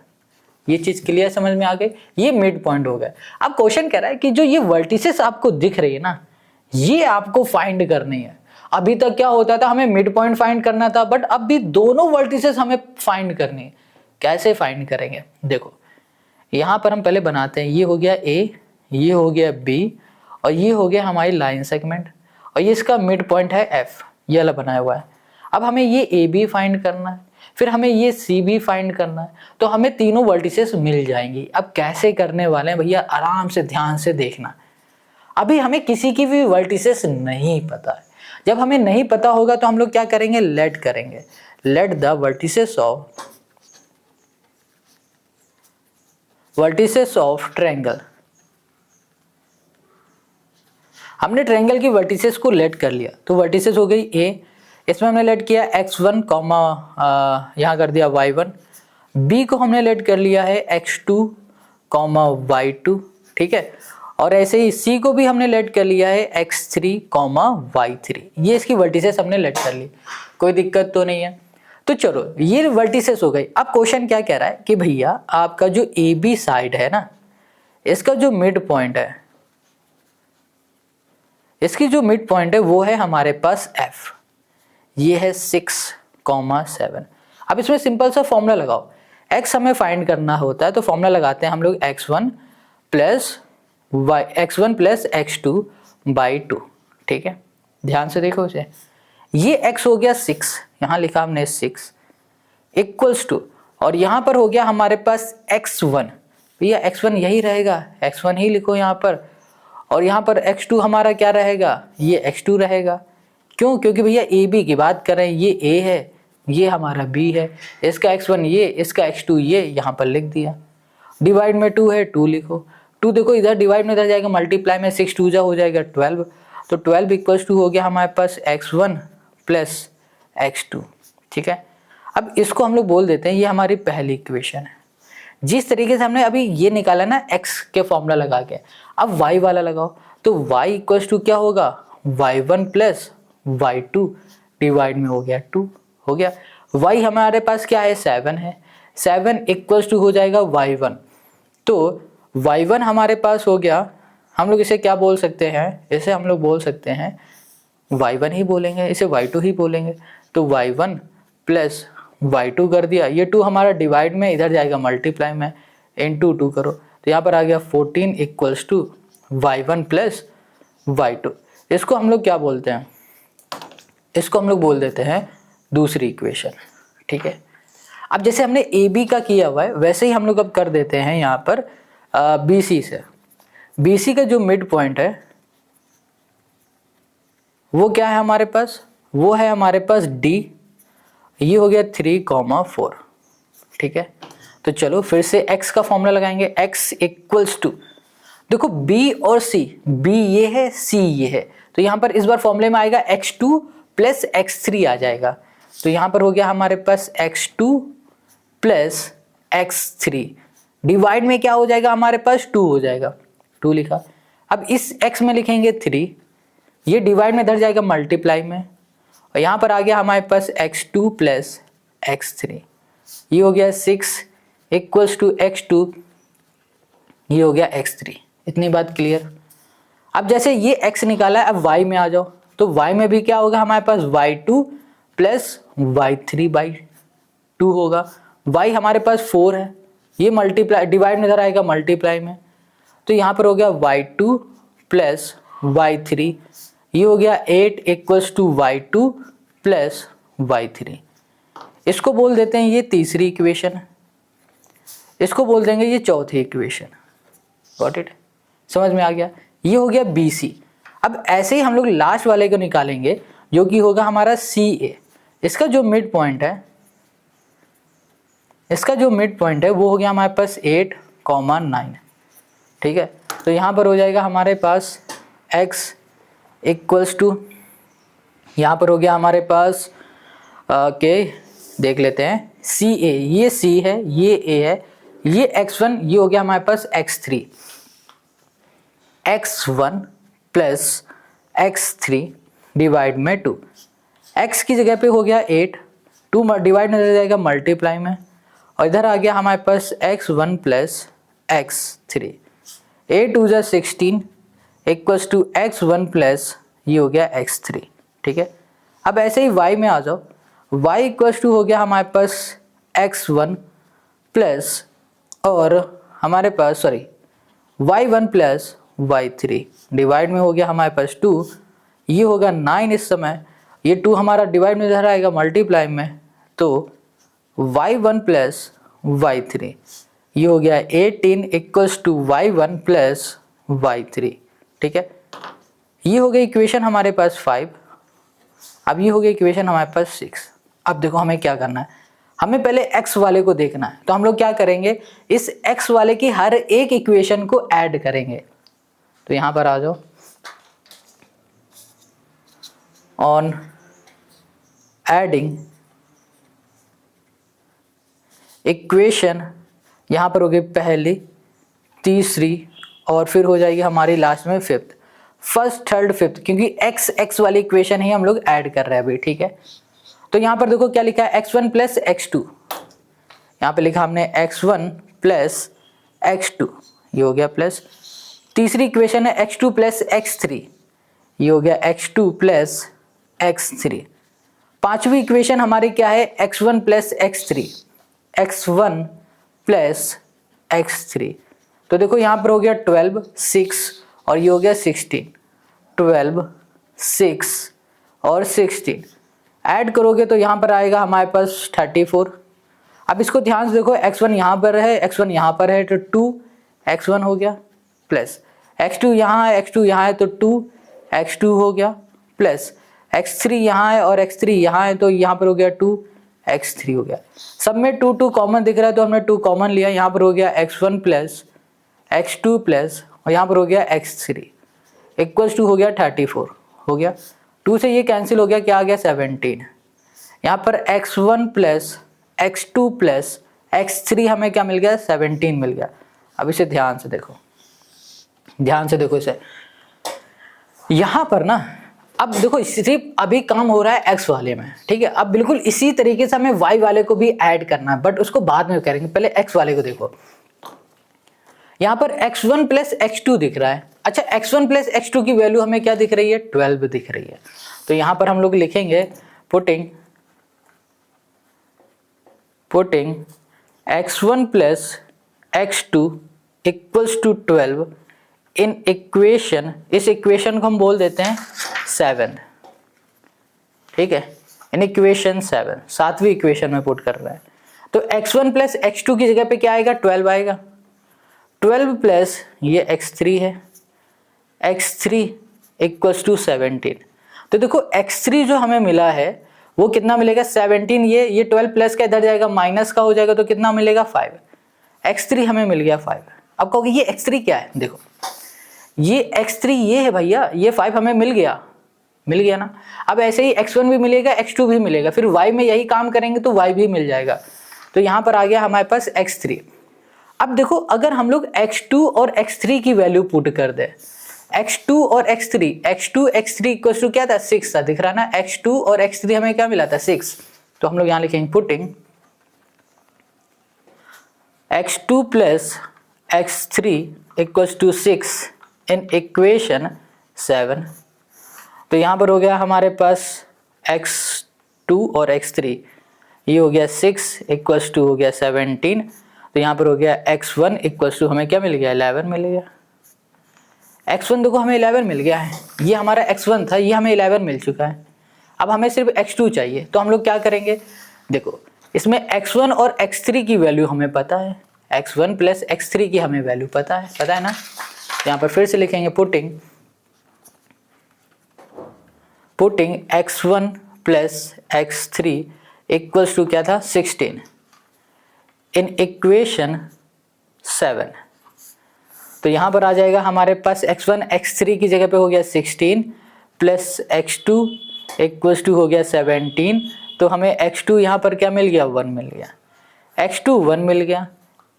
ये चीज क्लियर समझ में आ गई, ये मिड पॉइंट हो गया। अब क्वेश्चन कह रहा है कि जो ये वर्टिसेस आपको दिख रही है ना, ये आपको फाइंड करनी है। अभी तक क्या होता था, हमें मिड पॉइंट फाइंड करना था, बट अब भी दोनों वर्टिसेस हमें फाइंड करनी है। कैसे फाइंड करेंगे, देखो यहाँ पर हम पहले बनाते हैं, ये हो गया A, ये हो गया B और ये हो गया हमारी लाइन सेगमेंट और ये इसका मिड पॉइंट है F, ये वाला बनाया हुआ है। अब हमें ये AB फाइंड करना है, फिर हमें ये CB फाइंड करना है, तो हमें तीनों वर्टिसेस मिल जाएंगी। अब कैसे करने वाले हैं भैया, आराम से ध्यान से देखना। अभी हमें किसी की भी वर्टिसेस नहीं पता है। जब हमें नहीं पता होगा तो हम लोग क्या करेंगे, लेट करेंगे, let the vertices of vertices of triangle. हमने ट्रायंगल की वर्टिसेस को लेट कर लिया, तो वर्टिसेस हो गई ए, इसमें हमने लेट किया x1 कॉमा यहाँ कर दिया y1, बी को हमने लेट कर लिया है x2 कॉमा y2, ठीक है, और ऐसे ही सी को भी हमने लेट कर लिया है x3 कॉमा y3। ये इसकी वर्टिसेस हमने लेट कर ली, कोई दिक्कत तो नहीं है। तो चलो ये वर्टिसेस हो गई। अब क्वेश्चन क्या कह रहा है कि भैया आपका जो ए बी साइड है ना, इसका जो मिड पॉइंट है, इसकी जो मिड पॉइंट है वो है हमारे पास f, ये है 6,7। अब इसमें सिंपल सा फॉर्मूला लगाओ, x हमें फाइंड करना होता है तो फॉर्मूला लगाते हैं हम लोग x1 प्लस x2 बाई 2, ठीक है। ध्यान से देखो इसे, ये x हो गया 6, यहाँ लिखा हमने 6 इक्वल्स टू, और यहाँ पर हो गया हमारे पास x1, भैया x1 यही रहेगा, x1 ही लिखो यहाँ पर, और यहाँ पर x2 हमारा क्या रहेगा, ये x2 रहेगा। क्यों? क्योंकि भैया ए बी की बात कर रहे हैं, ये a है, ये हमारा b है, इसका x1 ये, इसका x2 ये, यहाँ पर लिख दिया। डिवाइड में 2 है, 2 लिखो, 2 देखो इधर डिवाइड में इधर जाएगा, मल्टीप्लाई में 6 2 जा हो जाएगा 12, तो 12 इक्वल्स टू हो गया हमारे पास x1 प्लस x2, ठीक है। अब इसको हम लोग बोल देते हैं, ये हमारी पहली इक्वेशन है। जिस तरीके से हमने अभी ये निकाला ना x के फॉर्मूला लगा के, अब y वाला लगाओ, तो y इक्वल्स टू क्या होगा, y1 प्लस y2 डिवाइड में हो गया 2, हो गया। y हमारे पास क्या है, 7 है, 7 इक्वल्स टू हो जाएगा y1, तो y1 हमारे पास हो गया, हम लोग इसे क्या बोल सकते हैं, इसे हम लोग बोल सकते हैं y1 ही बोलेंगे, इसे y2 ही बोलेंगे, तो y1 प्लस y2 कर दिया, ये 2 हमारा डिवाइड में इधर जाएगा मल्टीप्लाई में, इनटू 2 करो, तो यहाँ पर आ गया 14 equals to y1 plus y2। इसको हम लोग क्या बोलते हैं, इसको हम लोग बोल देते हैं दूसरी इक्वेशन, ठीक है। अब जैसे हमने ए बी का किया हुआ है, वैसे ही हम लोग अब कर देते हैं यहाँ पर बी सी से। बी सी का जो मिड पॉइंट है वो क्या है हमारे पास, वो है हमारे पास डी, ये हो गया 3,4, ठीक है। तो चलो फिर से x का फॉर्मूला लगाएंगे, x इक्वल्स टू, देखो b और c, b ये है, c ये है, तो यहाँ पर इस बार फॉर्मूले में आएगा x2 प्लस x3 आ जाएगा, तो यहाँ पर हो गया हमारे पास x2 प्लस x3 डिवाइड में क्या हो जाएगा हमारे पास 2 हो जाएगा, 2 लिखा। अब इस x में लिखेंगे 3, ये डिवाइड में इधर जाएगा मल्टीप्लाई में, और यहाँ पर आ गया हमारे पास x2 प्लस x3, ये हो गया 6 इक्वल्स टू x2, ये हो गया x3। इतनी बात क्लियर। अब जैसे ये x निकाला है, अब y में आ जाओ, तो y में भी क्या होगा हमारे पास y2 प्लस y3 बाई 2 होगा, y हमारे पास 4 है, ये मल्टीप्लाई डिवाइड में इधर आएगा मल्टीप्लाई में, तो यहाँ पर हो गया y2 प्लस y3, ये हो गया 8 equals to y2 plus y3। इसको बोल देते हैं ये तीसरी इक्वेशन, इसको बोल देंगे ये चौथी इक्वेशन। गॉट इट, समझ में आ गया, ये हो गया बी सी। अब ऐसे ही हम लोग लास्ट वाले को निकालेंगे जो कि होगा हमारा सी ए। इसका जो मिड पॉइंट है, इसका जो मिड पॉइंट है वो हो गया हमारे पास 8,9, ठीक है। तो यहाँ पर हो जाएगा हमारे पास x इक्वल्स टू, यहाँ पर हो गया हमारे पास के देख लेते हैं सी ए, ये c है, ये a है, ये x1, ये हो गया हमारे पास x3, x1 plus x3 divide में 2, x की जगह पे हो गया 8, 2 डिवाइड में जाएगा मल्टीप्लाई में, और इधर आ गया हमारे पास x1 प्लस x3, 8 2 जा 16 इक्वल्स टू x1 प्लस ये हो गया x3, ठीक है। अब ऐसे ही y में आ जाओ, y इक्वल्स टू हो गया हमारे पास x1 प्लस और हमारे पास y1 प्लस y3 डिवाइड में हो गया हमारे पास 2, ये होगा 9 इस समय, ये 2 हमारा डिवाइड में इधर आएगा मल्टीप्लाई में, तो y1 प्लस y3 ये हो गया 18 equals to y1 plus y3, ठीक है। ये हो गई इक्वेशन हमारे पास 5। अब ये हो गई इक्वेशन हमारे पास 6। अब देखो हमें क्या करना है, हमें पहले x वाले को देखना है, तो हम लोग क्या करेंगे, इस x वाले की हर एक इक्वेशन को ऐड करेंगे। तो यहां पर आ जाओ, ऑन एडिंग इक्वेशन, यहां पर होगी पहली, तीसरी और फिर हो जाएगी हमारी लास्ट में फिफ्थ, फर्स्ट थर्ड फिफ्थ, क्योंकि x वाली इक्वेशन ही हम लोग ऐड कर रहे हैं अभी, ठीक है। तो यहां पर देखो क्या लिखा है, x1 प्लस x2, यहाँ पे लिखा हमने x1 प्लस x2, ये हो गया प्लस, तीसरी इक्वेशन है x2 प्लस x3, ये हो गया x2 प्लस x3, पांचवी इक्वेशन हमारी क्या है, x1 plus x3, x1 plus x3। तो देखो यहाँ पर हो गया 12, 6 और ये हो गया 16, 12, 6 और 16 ऐड करोगे तो यहाँ पर आएगा हमारे पास 34। अब इसको ध्यान से देखो, x1 यहाँ पर है, x1 यहाँ पर है, तो 2x1 हो गया, प्लस x2 यहाँ है, x2 यहाँ है, तो 2x2 हो गया, प्लस x3 यहाँ है और x3 यहाँ है, तो यहाँ पर हो गया 2x3 हो गया। सब में 2 2 कॉमन दिख रहा है तो हमने 2 कॉमन लिया, यहाँ पर हो गया x1 प्लस x2 प्लस और यहाँ पर हो गया x3 इक्वल्स टू हो गया 34 हो गया। 2 से ये कैंसिल हो गया, क्या आ गया 17। यहाँ पर x1 plus x2 plus x3 हमें क्या मिल गया, 17 मिल गया। अब इसे ध्यान से देखो, ध्यान से देखो इसे, यहाँ पर ना अब देखो सिर्फ अभी काम हो रहा है x वाले में, ठीक है। अब बिल्कुल इसी तरीके से हमें y वाले को भी ऐड करना है, बट उसको बाद में करेंगे, पहले x वाले को देखो। यहाँ पर x1 प्लस x2 दिख रहा है, अच्छा x1 प्लस x2 की वैल्यू हमें क्या दिख रही है, 12 दिख रही है। तो यहाँ पर हम लोग लिखेंगे putting x1 plus x2 equals to 12 in equation, इस इक्वेशन को हम बोल देते हैं 7, ठीक है, इन इक्वेशन 7, सातवीं इक्वेशन में पुट कर रहा है। तो x1 प्लस x2 की जगह पे क्या आएगा, 12 आएगा, 12 प्लस ये x3 है, x3 इक्वल्स टू 17। तो देखो x3 जो हमें मिला है वो कितना मिलेगा, 17, ये 12 प्लस का इधर जाएगा माइनस का हो जाएगा, तो कितना मिलेगा 5, x3 हमें मिल गया 5। अब कहोगे ये x3 क्या है, देखो ये x3 ये है भैया, ये 5 हमें मिल गया ना। अब ऐसे ही x1 भी मिलेगा, x2 भी मिलेगा, फिर y में यही काम करेंगे तो y भी मिल जाएगा। तो यहाँ पर आ गया हमारे पास x3। अब देखो अगर हम लोग x2 और x3 की वैल्यू पुट कर दे, x2 और x2 x3 इक्वल टू क्या था, 6 था, दिख रहा ना, x2 और x3 हमें क्या मिला था, 6। तो हम लोग यहाँ लिखेंगे putting x2 plus x3 equal to 6 in equation 7। तो यहाँ पर हो गया हमारे पास x2 और x3, ये हो गया 6 इक्वल्स टू हो गया 17। तो यहाँ पर हो गया x1 इक्वल्स टू हमें क्या मिल गया, 11 मिल गया। x1 देखो हमें 11 मिल गया है, ये हमारा x1 था, ये हमें 11 मिल चुका है। अब हमें सिर्फ x2 चाहिए, तो हम लोग क्या करेंगे, देखो इसमें x1 और x3 की वैल्यू हमें पता है, x1 प्लस x3 की हमें वैल्यू पता है ना। यहाँ पर फिर से लिखेंगे putting x1 plus x3 equals to क्या था, 16 इन इक्वेशन 7। तो यहाँ पर आ जाएगा हमारे पास x1 x3 की जगह पे हो गया 16 प्लस x2 इक्वल्स टू हो गया 17। तो हमें x2 यहाँ पर क्या मिल गया, 1 मिल गया, x2 1 मिल गया,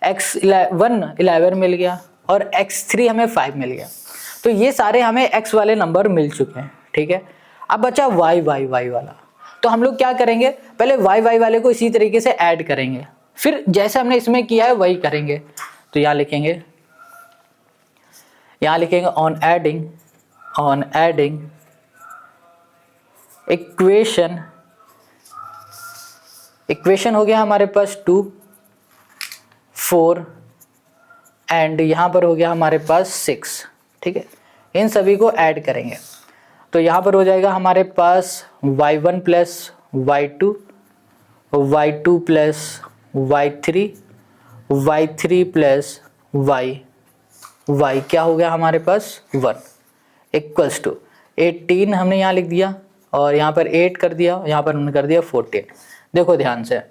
x1 11 मिल गया और x3 हमें 5 मिल गया। तो ये सारे हमें x वाले नंबर मिल चुके हैं, ठीक है। अब बचा y वाला, तो हम लोग क्या करेंगे, पहले y वाले को इसी तरीके से ऐड करेंगे, फिर जैसे हमने इसमें किया है वही करेंगे। तो यहाँ लिखेंगे ऑन एडिंग इक्वेशन हो गया हमारे पास 2 4 एंड यहाँ पर हो गया हमारे पास 6, ठीक है। इन सभी को ऐड करेंगे तो यहाँ पर हो जाएगा हमारे पास y1 plus y2 plus y3 plus y क्या हो गया हमारे पास 1 इक्वल्स टू 18 हमने यहाँ लिख दिया और यहाँ पर 8 कर दिया, यहाँ पर हमने कर दिया 14। देखो ध्यान से,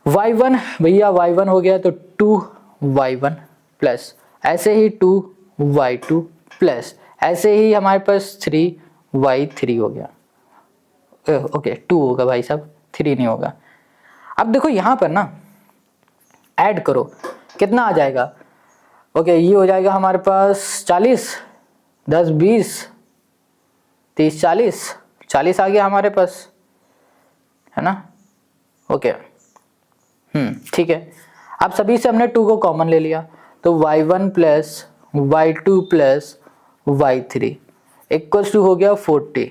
y1 भैया y1 हो गया तो 2y1 प्लस ऐसे ही 2y2 प्लस ऐसे ही हमारे पास 3y3 हो गया। ओके 2 होगा भाई साहब, 3 नहीं होगा। अब देखो यहाँ पर ना ऐड करो, कितना आ जाएगा? ओके ये हो जाएगा हमारे पास 40, 10 20 30 40 आ गया हमारे पास, है ना? ओके ठीक है। अब सभी से हमने 2 को कॉमन ले लिया तो y1 plus y2 plus y3 equals to हो गया 40।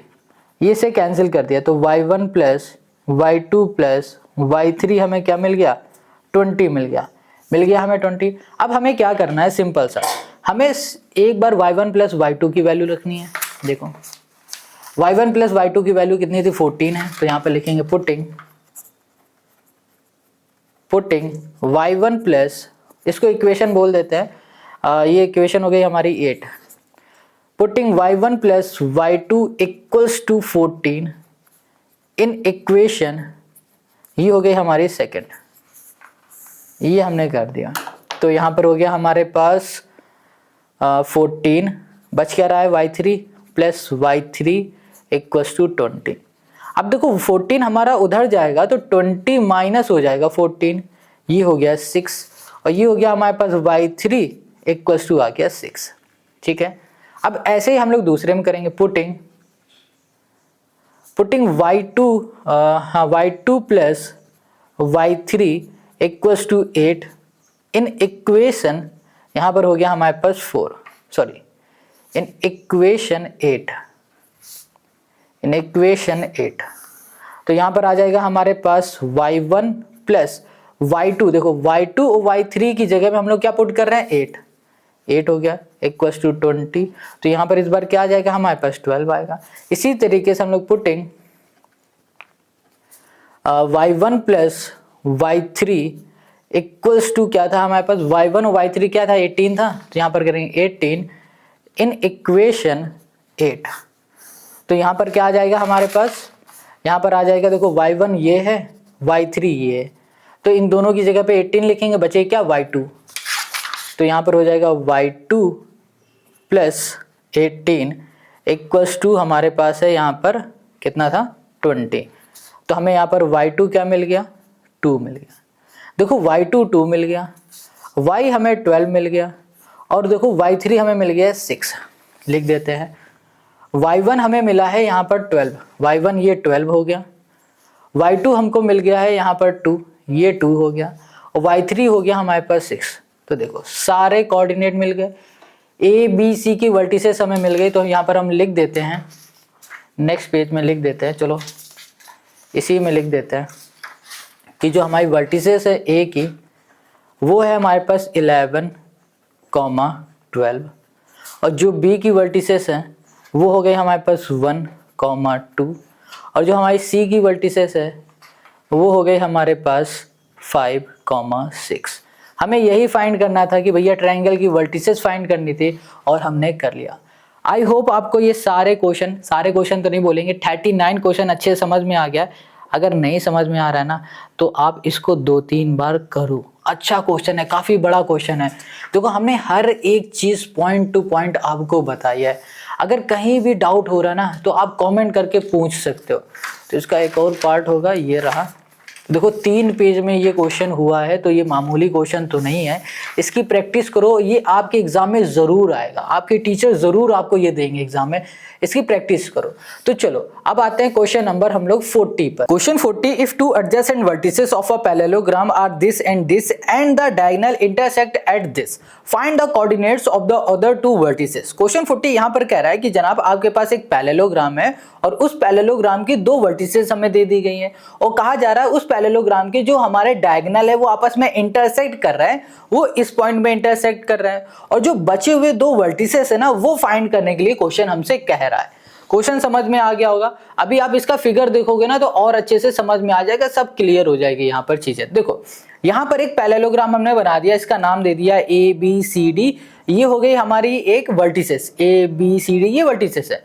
ये से कैंसिल कर दिया तो y1 plus y2 plus y3 हमें क्या मिल गया? 20 मिल गया हमें 20। अब हमें क्या करना है, सिंपल सा, हमें एक बार y1 प्लस y2 की वैल्यू रखनी है। देखो y1 प्लस y2 की वैल्यू कितनी थी? 14 है, तो यहाँ पे लिखेंगे पुटिंग y1 प्लस, इसको इक्वेशन बोल देते हैं, ये इक्वेशन हो गई हमारी 8। Putting y1 plus y2 equals to 14 in equation, ये हो गई हमारी सेकंड, ये हमने कर दिया। तो यहाँ पर हो गया हमारे पास 14, बच क्या रहा है? y3 plus y3 equals to 20। अब देखो 14 हमारा उधर जाएगा तो 20 माइनस हो जाएगा 14, ये हो गया 6 और ये हो गया हमारे पास y3 इक्वल्स टू आ गया 6। ठीक है, अब ऐसे ही हम लोग दूसरे में करेंगे। Putting y2 plus y3 equals to 8 in equation, यहाँ पर हो गया हमारे पास 4, सॉरी इन इक्वेशन 8। तो यहाँ पर आ जाएगा हमारे पास y1 प्लस y2, देखो y2 और y3 की जगह में हम लोग क्या पुट कर रहे हैं? 8 हो गया इक्वल्स टू 20। तो यहाँ पर इस बार क्या आ जाएगा हमारे पास? 12 आएगा। इसी तरीके से हम लोग putting y1 plus y3 equals to क्या था हमारे पास? y1 और y3 क्या था? 18 था, तो यहाँ पर करेंगे 18 इन इक्वेशन 8। तो यहाँ पर क्या आ जाएगा हमारे पास? यहाँ पर आ जाएगा, देखो y1 ये है, y3 ये है, तो इन दोनों की जगह पे 18 लिखेंगे, बचे क्या? y2। तो यहाँ पर हो जाएगा y2 प्लस 18 इक्वल्स टू हमारे पास है यहाँ पर कितना था? 20। तो हमें यहाँ पर y2 क्या मिल गया? 2 मिल गया। देखो y2 2 मिल गया, y हमें 12 मिल गया, और देखो y3 हमें मिल गया 6। लिख देते हैं, y1 हमें मिला है यहाँ पर 12, y1 ये 12 हो गया, y2 हमको मिल गया है यहाँ पर 2, ये 2 हो गया, और y3 हो गया हमारे पास 6। तो देखो सारे कोऑर्डिनेट मिल गए, ए बी सी की वर्टिसेस हमें मिल गई। तो यहाँ पर हम लिख देते हैं, नेक्स्ट पेज में लिख देते हैं, चलो इसी में लिख देते हैं कि जो हमारी वर्टिसेस है ए की, वो है हमारे पास 11, 12, और जो बी की वर्टिसेस हैं वो हो गए हमारे पास 1, 2, और जो हमारी सी की वर्टिसेस है वो हो गए हमारे पास 5, 6। हमें यही फाइंड करना था कि भैया ट्रायंगल की वर्टिसेस फाइंड करनी थी, और हमने कर लिया। आई होप आपको ये सारे क्वेश्चन तो नहीं बोलेंगे, 39 क्वेश्चन अच्छे समझ में आ गया। अगर नहीं समझ में आ रहा है ना तो आप इसको 2-3 बार करो, अच्छा क्वेश्चन है, काफ़ी बड़ा क्वेश्चन है। देखो हमने हर एक चीज़ पॉइंट टू पॉइंट आपको बताई है। अगर कहीं भी डाउट हो रहा है ना तो आप कमेंट करके पूछ सकते हो। तो इसका एक और पार्ट होगा, ये रहा। देखो 3 पेज में ये क्वेश्चन हुआ है, तो ये मामूली क्वेश्चन तो नहीं है। इसकी प्रैक्टिस करो, ये आपके एग्जाम में ज़रूर आएगा, आपके टीचर ज़रूर आपको ये देंगे एग्जाम में, इसकी प्रैक्टिस करो। तो चलो अब आते हैं क्वेश्चन नंबर हम लोग 40 पर। Question 40, if 2 adjacent vertices of a parallelogram are this and the diagonal intersect at this, find the coordinates of the other 2 vertices। Question 40 यहाँ पर कह रहा है कि जनाब आपके पास एक पैरेललोग्राम है और उस पैरेललोग्राम की 2 वर्टिसेस हमें दे दी गई हैं, और कहा जा रहा है उस पैरेललोग्राम के जो हमारे डायगोनल है वो आपस में इंटरसेक्ट कर रहा है, वो इस पॉइंट में इंटरसेक्ट कर रहा है, और जो बचे हुए 2 वर्टिसेस है ना वो फाइंड करने के लिए क्वेश्चन हमसे कह रहा है। क्वेश्चन समझ में आ गया होगा। अभी आप इसका फिगर देखोगे ना तो और अच्छे से समझ में आ जाएगा, सब क्लियर हो जाएगी यहाँ पर चीजें। देखो यहाँ पर एक पैरेललोग्राम हमने बना दिया, इसका नाम दे दिया ए बी सी डी, ये हो गई हमारी एक vertices, A B C D ये वर्टिसेस है।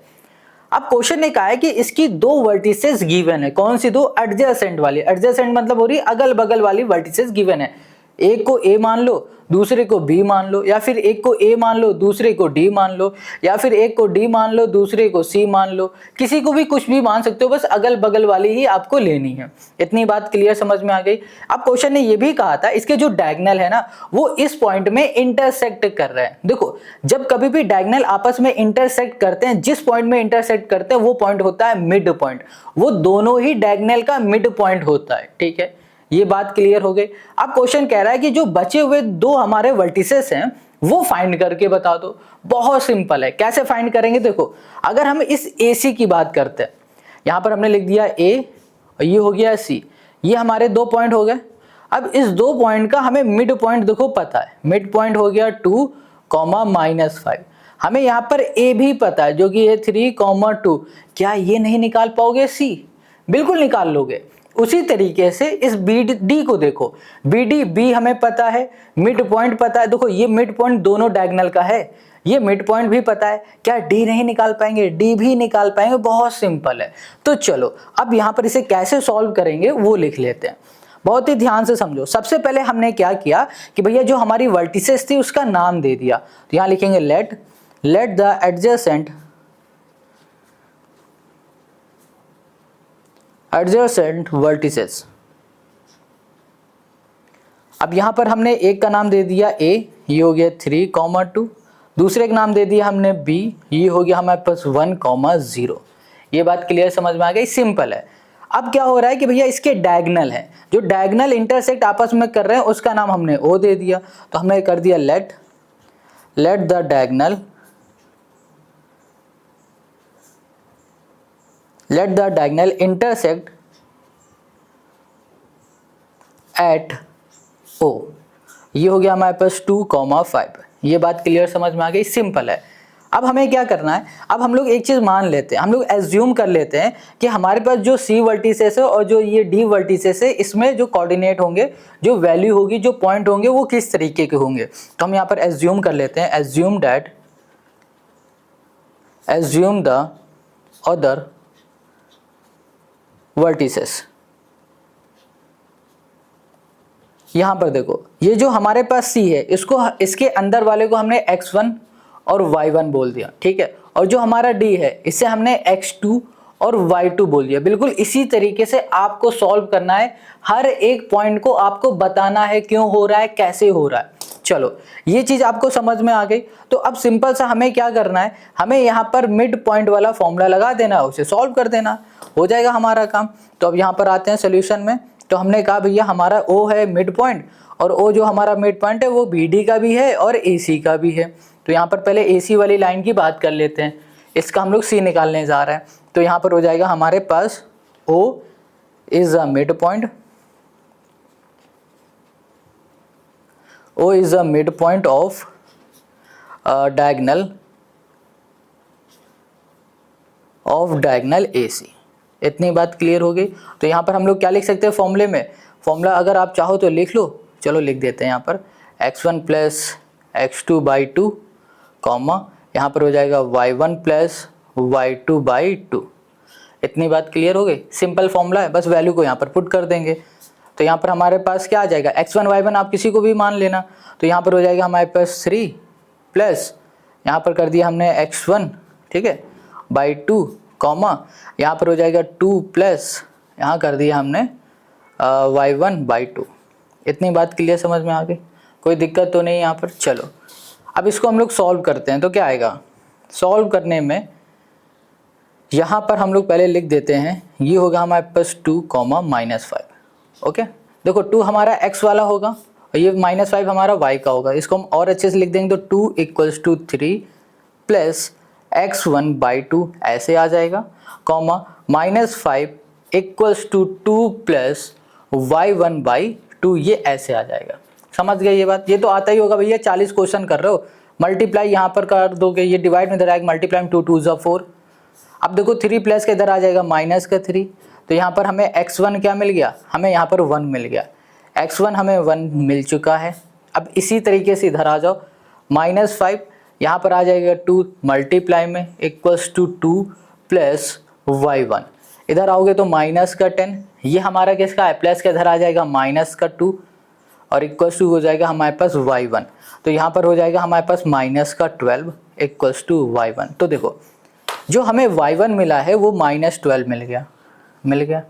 अब क्वेश्चन ने कहा है कि इसकी दो वर्टिसेस गिवन है। कौन सी दो? एडजेसेंट वाली। एडजेसेंट मतलब हो रही अगल बगल वाली वर्टिसेस गिवन है। एक को ए मान लो, दूसरे को बी मान लो, या फिर एक को ए मान लो, दूसरे को डी मान लो, या फिर एक को डी मान लो, दूसरे को सी मान लो। किसी को भी कुछ भी मान सकते हो, बस अगल बगल वाली ही आपको लेनी है। इतनी बात क्लियर समझ में आ गई। अब क्वेश्चन ने ये भी कहा था इसके जो डायगोनल है ना वो इस पॉइंट में इंटरसेक्ट कर रहा है। देखो जब कभी भी डायगोनल आपस में इंटरसेक्ट करते हैं, जिस पॉइंट में इंटरसेक्ट करते हैं वो पॉइंट होता है मिड पॉइंट। वो दोनों ही डायगोनल का मिड पॉइंट होता है। ठीक है, ये बात क्लियर हो गई। अब क्वेश्चन कह रहा है कि जो बचे हुए दो हमारे वर्टिसेस हैं वो फाइंड करके बता दो। बहुत सिंपल है, कैसे फाइंड करेंगे? देखो अगर हम इस AC की बात करते हैं, यहां पर हमने लिख दिया A और ये हो गया C, ये हमारे दो पॉइंट हो गए। अब इस दो पॉइंट का हमें मिड पॉइंट देखो पता है, मिड पॉइंट हो गया 2, -5। हमें यहाँ पर A भी पता है जो कि है 3, 2। क्या ये नहीं निकाल पाओगे C? बिल्कुल निकाल लोगे। उसी तरीके से इस BD को देखो, BD B हमें पता है, मिड पॉइंट पता है। देखो ये मिड पॉइंट दोनों डायगोनल का है, ये मिड पॉइंट भी पता है। क्या D नहीं निकाल पाएंगे? D भी निकाल पाएंगे। बहुत सिंपल है। तो चलो अब यहाँ पर इसे कैसे सॉल्व करेंगे वो लिख लेते हैं। बहुत ही ध्यान से समझो। सबसे पहले हमने क्या किया कि भैया जो हमारी वर्टिसेस थी उसका नाम दे दिया। तो यहाँ लिखेंगे लेट द एडजेसेंट वर्टिसेस। अब यहां पर हमने एक का नाम दे दिया A, ये हो गया 3, 2। दूसरे का नाम दे दिया हमने B, ये हो गया हमारे पास 1, 0। ये बात क्लियर समझ में आ गई? सिंपल है। अब क्या हो रहा है कि भैया इसके डायगोनल है, जो डायगोनल इंटरसेक्ट आपस में कर रहे हैं उसका नाम हमने O दे दिया। तो हमने कर दिया let the diagonal intersect at O। ये हो गया हमारे पास 2, 5। ये बात क्लियर समझ में आ गई? सिंपल है। अब हमें क्या करना है, अब हम लोग एक चीज मान लेते हैं, हम लोग एज्यूम कर लेते हैं कि हमारे पास जो C वर्टिसेस है और जो ये D वर्टिसेस है इसमें जो कोऑर्डिनेट होंगे, जो वैल्यू होगी, जो पॉइंट होंगे वो किस तरीके के होंगे। तो हम यहाँ पर एज्यूम कर लेते हैं, एज्यूम द अदर वर्टिसेस। यहां पर देखो ये जो हमारे पास C है इसको, इसके अंदर वाले को हमने x1 और y1 बोल दिया। ठीक है, और जो हमारा D है इसे हमने x2 और y2 बोल दिया। बिल्कुल इसी तरीके से आपको सॉल्व करना है। हर एक पॉइंट को आपको बताना है क्यों हो रहा है, कैसे हो रहा है। चलो ये चीज आपको समझ में आ गई। तो अब सिंपल सा हमें क्या करना है, हमें यहाँ पर मिड पॉइंट वाला फॉर्मूला लगा देना है, उसे सॉल्व कर देना, हो जाएगा हमारा काम। तो अब यहाँ पर आते हैं सोल्यूशन में। तो हमने कहा भैया हमारा O है मिड पॉइंट, और O जो हमारा मिड पॉइंट है वो BD का भी है और AC का भी है। तो यहाँ पर पहले AC वाली लाइन की बात कर लेते हैं, इसका हम लोग C निकालने जा रहे हैं। तो यहाँ पर हो जाएगा हमारे पास O is a mid point, O is a midpoint of diagonal AC। इतनी बात क्लियर हो गई। तो यहाँ पर हम लोग क्या लिख सकते हैं फॉर्मूले में, फॉर्मूला अगर आप चाहो तो लिख लो। चलो लिख देते हैं यहाँ पर x1 प्लस x2/2 कॉमा यहाँ पर हो जाएगा y1 प्लस y2/2। इतनी बात क्लियर हो गई। सिंपल फॉर्मूला है, बस वैल्यू को यहाँ पर पुट कर देंगे। तो यहाँ पर हमारे पास क्या आ जाएगा, x1 y1 आप किसी को भी मान लेना। तो यहाँ पर हो जाएगा हमारे पास 3 प्लस यहाँ पर कर दिया हमने x1, ठीक है, /2 कॉमा यहाँ पर हो जाएगा 2 प्लस यहाँ कर दिया हमने y1/2। इतनी बात क्लियर समझ में आ गई? कोई दिक्कत तो नहीं यहाँ पर? चलो अब इसको हम लोग सॉल्व करते हैं। तो क्या आएगा सॉल्व करने में, यहाँ पर हम लोग पहले लिख देते हैं, ये होगा हमारे पास 2, -5। ओके, देखो 2 हमारा x वाला होगा और ये -5 हमारा y का होगा। इसको हम और अच्छे से लिख देंगे तो 2 = 3 प्लस x1/2 ऐसे आ जाएगा, कॉमा -5 = 2 प्लस y1/2 ये ऐसे आ जाएगा। समझ गए ये बात? ये तो आता ही होगा भैया, 40 क्वेश्चन कर रहे हो, मल्टीप्लाई यहाँ पर कर दोगे, ये डिवाइड में इधर आएगा, मल्टीप्लाई में 2 2 = 4। अब देखो 3 प्लस के इधर आ जाएगा -3। तो यहाँ पर हमें x1 क्या मिल गया, हमें यहाँ पर 1 मिल गया, x1 हमें 1 मिल चुका है। अब इसी तरीके से इधर आ जाओ, -5 यहाँ पर आ जाएगा 2 मल्टीप्लाई में = 2 प्लस y1, इधर आओगे तो माइनस का 10, ये हमारा किसका है प्लस का, इधर आ जाएगा माइनस का 2 और इक्वल्स टू हो जाएगा हमारे पास y1, तो यहाँ पर हो जाएगा हमारे पास माइनस का 12 इक्वल्स टू y1। तो देखो जो हमें y1 मिला है वो -12 मिल गया,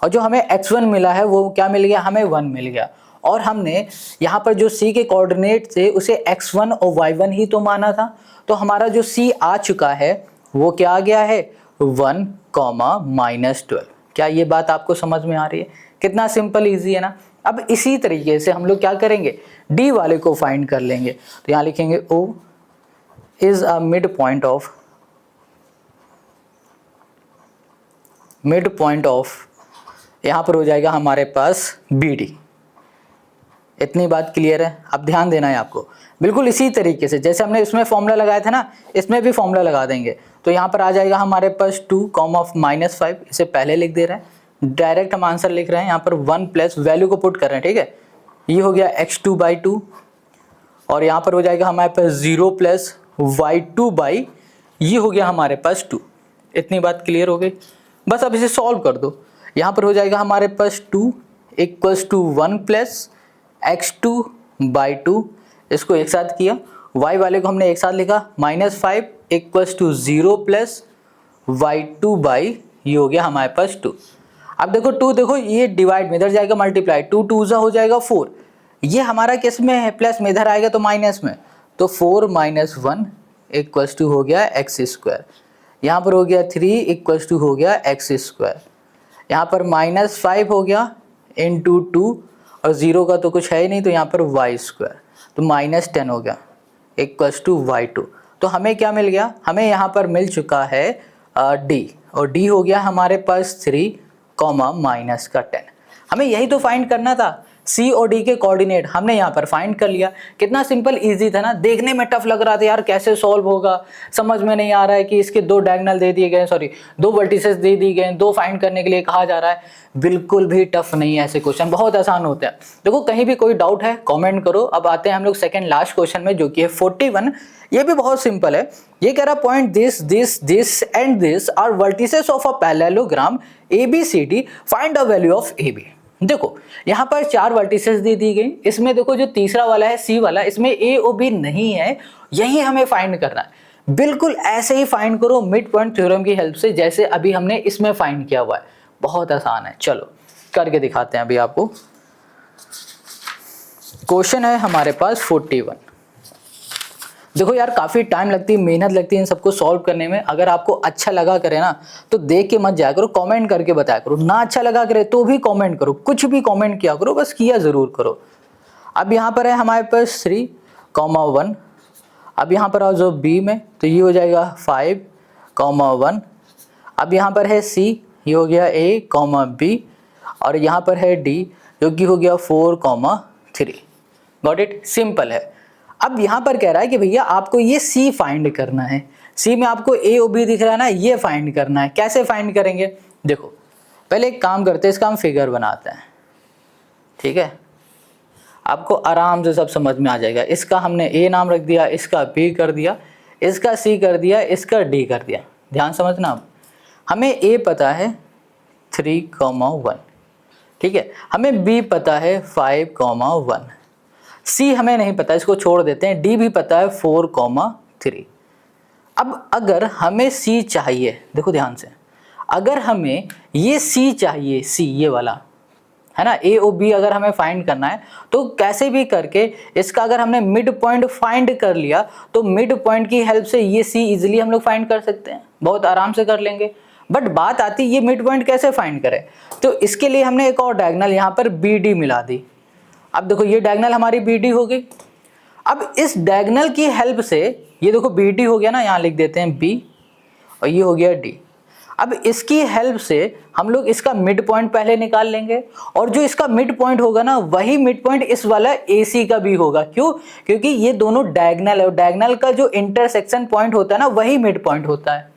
और जो हमें x1 मिला है वो क्या मिल गया, हमें 1 मिल गया। और हमने यहाँ पर जो c के कोऑर्डिनेट थे उसे x1 और y1 ही तो माना था, तो हमारा जो c आ चुका है वो क्या आ गया है 1, -12। क्या ये बात आपको समझ में आ रही है? कितना सिंपल इजी है ना। अब इसी तरीके से हम लोग क्या करेंगे, d वाले को फाइंड कर लेंगे। तो यहाँ लिखेंगे O is a mid point of, यहाँ पर हो जाएगा हमारे पास BD। इतनी बात क्लियर है? अब ध्यान देना है आपको, बिल्कुल इसी तरीके से जैसे हमने इसमें फॉर्मूला लगाया था ना, इसमें भी फॉर्मूला लगा देंगे। तो यहाँ पर आ जाएगा हमारे पास 2, -5, इसे पहले लिख दे रहे हैं, डायरेक्ट हम आंसर लिख रहे हैं। यहाँ पर 1 प्लस वैल्यू को पुट कर रहे हैं, ठीक है। ये हो गया x2/2 और यहाँ पर हो जाएगा हमारे पास 0 प्लस y2/, ये हो गया हमारे पास 2। इतनी बात क्लियर हो गई? बस अब इसे सॉल्व कर दो। यहाँ पर हो जाएगा हमारे पास 2 इक्वल्स टू 1 प्लस x2/2, इसको एक साथ किया, y वाले को हमने एक साथ लिखा, -5 इक्वल्स टू 0 प्लस y2/, ये हो गया हमारे पास 2। अब देखो 2, देखो ये डिवाइड में, इधर जाएगा मल्टीप्लाई, 2 2 हो जाएगा 4, ये हमारा किस में है प्लस में, इधर आएगा तो माइनस में, तो 4 - 1 इक्वल्स टू हो गया x²। यहाँ पर हो गया 3 इक्वल्स टू हो गया x²। यहाँ पर -5 हो गया इंटू 2 और 0 का तो कुछ है ही नहीं, तो यहाँ पर y², तो -10 हो गया इक्वल्स टू y2। तो हमें क्या मिल गया, हमें यहाँ पर मिल चुका है d, और d हो गया हमारे पास 3, -10। हमें यही तो फाइंड करना था, c और d के कोऑर्डिनेट हमने यहाँ पर फाइंड कर लिया। कितना सिंपल इजी था ना। देखने में टफ लग रहा था यार, कैसे सॉल्व होगा, समझ में नहीं आ रहा है कि इसके 2 डायगोनल दे दिए गए, सॉरी 2 वर्टिसेस दे दिए गए, 2 फाइंड करने के लिए कहा जा रहा है। बिल्कुल भी टफ नहीं है, ऐसे क्वेश्चन बहुत आसान होते हैं। देखो कहीं भी कोई डाउट है कॉमेंट करो। अब आते हैं हम लोग सेकेंड लास्ट क्वेश्चन में, जो कि है 41। ये भी बहुत सिंपल है। ये कह रहा point this and this are vertices of a parallelogram ABCD, find the value of AB। देखो यहाँ पर 4 वर्टिसेस दे दी गई, इसमें देखो जो तीसरा वाला है C वाला, इसमें A और B नहीं है, यही हमें फाइंड करना है। बिल्कुल ऐसे ही फाइंड करो मिड पॉइंट थ्योरम की हेल्प से, जैसे अभी हमने इसमें फाइंड किया हुआ है। बहुत आसान है, चलो करके दिखाते हैं अभी आपको। क्वेश्चन है हमारे पास 41। देखो यार काफ़ी टाइम लगती है, मेहनत लगती है इन सबको सॉल्व करने में। अगर आपको अच्छा लगा करे ना तो देख के मत जाया करो, कमेंट करके बताया करो। ना अच्छा लगा करे तो भी कमेंट करो, कुछ भी कमेंट किया करो, बस किया ज़रूर करो। अब यहाँ पर है हमारे पास 3, 1। अब यहाँ पर आओ जो B में, तो ये हो जाएगा 5, 1। अब यहाँ पर है C, ये हो गया A, B, और यहाँ पर है D, जो कि हो गया 4, 3। Got it? सिंपल है। अब यहाँ पर कह रहा है कि भैया आपको ये C फाइंड करना है। C में आपको A और B दिख रहा है ना, ये फाइंड करना है। कैसे फाइंड करेंगे? देखो पहले एक काम करते हैं, इसका हम फिगर बनाते हैं, ठीक है। आपको आराम से सब समझ में आ जाएगा। इसका हमने A नाम रख दिया, इसका B कर दिया, इसका C कर दिया, इसका D कर दिया। ध्यान समझना। अब हमें A पता है 3, 1, ठीक है। हमें B पता है 5, 1। C हमें नहीं पता, इसको छोड़ देते हैं। D भी पता है 4, 3। अब अगर हमें C चाहिए, देखो ध्यान से, अगर हमें ये C चाहिए, C ये वाला है ना, A और B अगर हमें फाइंड करना है तो कैसे भी करके इसका अगर हमने मिड पॉइंट फाइंड कर लिया तो मिड पॉइंट की हेल्प से ये C इजीली हम लोग फाइंड कर सकते हैं, बहुत आराम से कर लेंगे। बट बात आती है ये मिड पॉइंट कैसे फाइंड करें, तो इसके लिए हमने एक और डायगोनल यहाँ पर BD मिला दी। अब देखो ये डायगोनल हमारी BD हो गई। अब इस डायगोनल की हेल्प से ये देखो BD हो गया ना, यहाँ लिख देते हैं B, और ये हो गया D। अब इसकी हेल्प से हम लोग इसका मिड पॉइंट पहले निकाल लेंगे, और जो इसका मिड पॉइंट होगा ना वही मिड पॉइंट इस वाला AC का भी होगा। क्यों? क्योंकि ये दोनों डायगोनल है, और डायगोनल का जो इंटरसेक्शन पॉइंट होता है ना वही मिड पॉइंट होता है।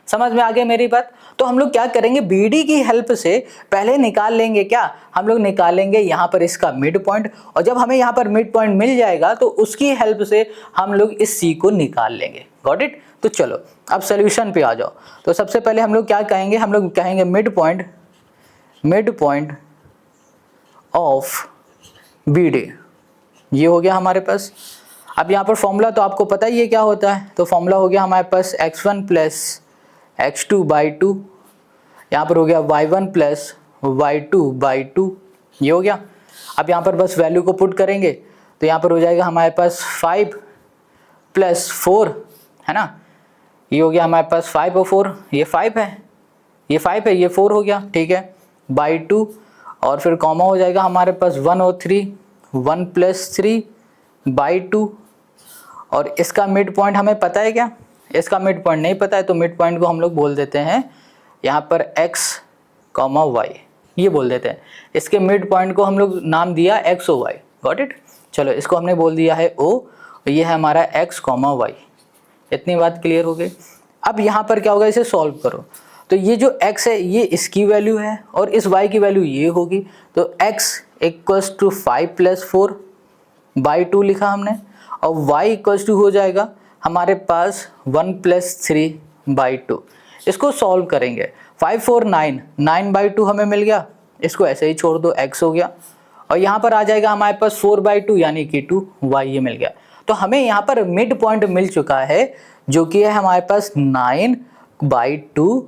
समझ में आ गया मेरी बात। तो हम लोग क्या करेंगे, BD की हेल्प से पहले निकाल लेंगे क्या, हम लोग निकालेंगे यहाँ पर इसका मिड पॉइंट, और जब हमें यहाँ पर मिड पॉइंट मिल जाएगा तो उसकी हेल्प से हम लोग इस C को निकाल लेंगे। Got it. तो चलो अब सोल्यूशन पे आ जाओ। तो सबसे पहले हम लोग क्या कहेंगे, हम लोग कहेंगे मिड पॉइंट ऑफ BD, ये हो गया हमारे पास। अब यहाँ पर फॉर्मूला तो आपको पता ही है क्या होता है, तो फॉर्मूला हो गया हमारे पास x1 प्लस x2/2, यहाँ पर हो गया y1 प्लस y2/2, ये हो गया। अब यहाँ पर बस वैल्यू को पुट करेंगे तो यहाँ पर हो जाएगा हमारे पास 5 + 4, है ना, ये हो गया हमारे पास 5 और 4, ये 5 है, ये 5 है, ये 4 हो गया, ठीक है, /2, और फिर कॉमा हो जाएगा हमारे पास 1 और 3, 1 + 3/2, और इसका मिड पॉइंट हमें पता है क्या, इसका मिड पॉइंट नहीं पता है, तो मिड पॉइंट को हम लोग बोल देते हैं यहाँ पर x, y, ये बोल देते हैं। इसके मिड पॉइंट को हम लोग नाम दिया x और y। Got it. चलो इसको हमने बोल दिया है O, ये है हमारा x, y। इतनी बात क्लियर हो गई। अब यहाँ पर क्या होगा, इसे सॉल्व करो, तो ये जो x है ये इसकी वैल्यू है और इस y की वैल्यू ये होगी, तो x = 5 + 4/2 लिखा हमने, और y = हो जाएगा हमारे पास 1 + 3/2। इसको सॉल्व करेंगे, 5 4 9, 9/2 हमें मिल गया, इसको ऐसे ही छोड़ दो, x हो गया, और यहाँ पर आ जाएगा हमारे पास 4/2 यानी कि 2y, ये मिल गया। तो हमें यहाँ पर मिड पॉइंट मिल चुका है जो कि है हमारे पास 9/2,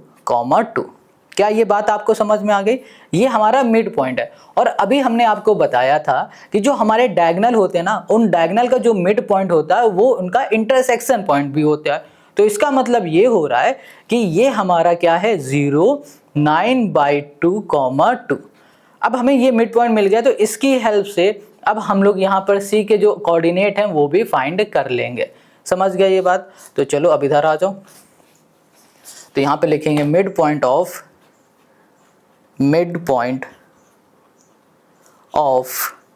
2। क्या ये बात आपको समझ में आ गई? ये हमारा मिड पॉइंट है। और अभी हमने आपको बताया था कि जो हमारे डायगोनल होते हैं ना, उन डायगोनल का जो मिड पॉइंट होता है वो उनका इंटरसेक्शन पॉइंट भी होता है। तो इसका मतलब ये हो रहा है कि ये हमारा क्या है, 0, 9/2, 2। अब हमें ये मिड पॉइंट मिल गया, तो इसकी हेल्प से अब हम लोग यहाँ पर C के जो कोऑर्डिनेट हैं वो भी फाइंड कर लेंगे। समझ गया ये बात? तो चलो अब इधर आ जाओ। तो यहाँ पे लिखेंगे मिड पॉइंट ऑफ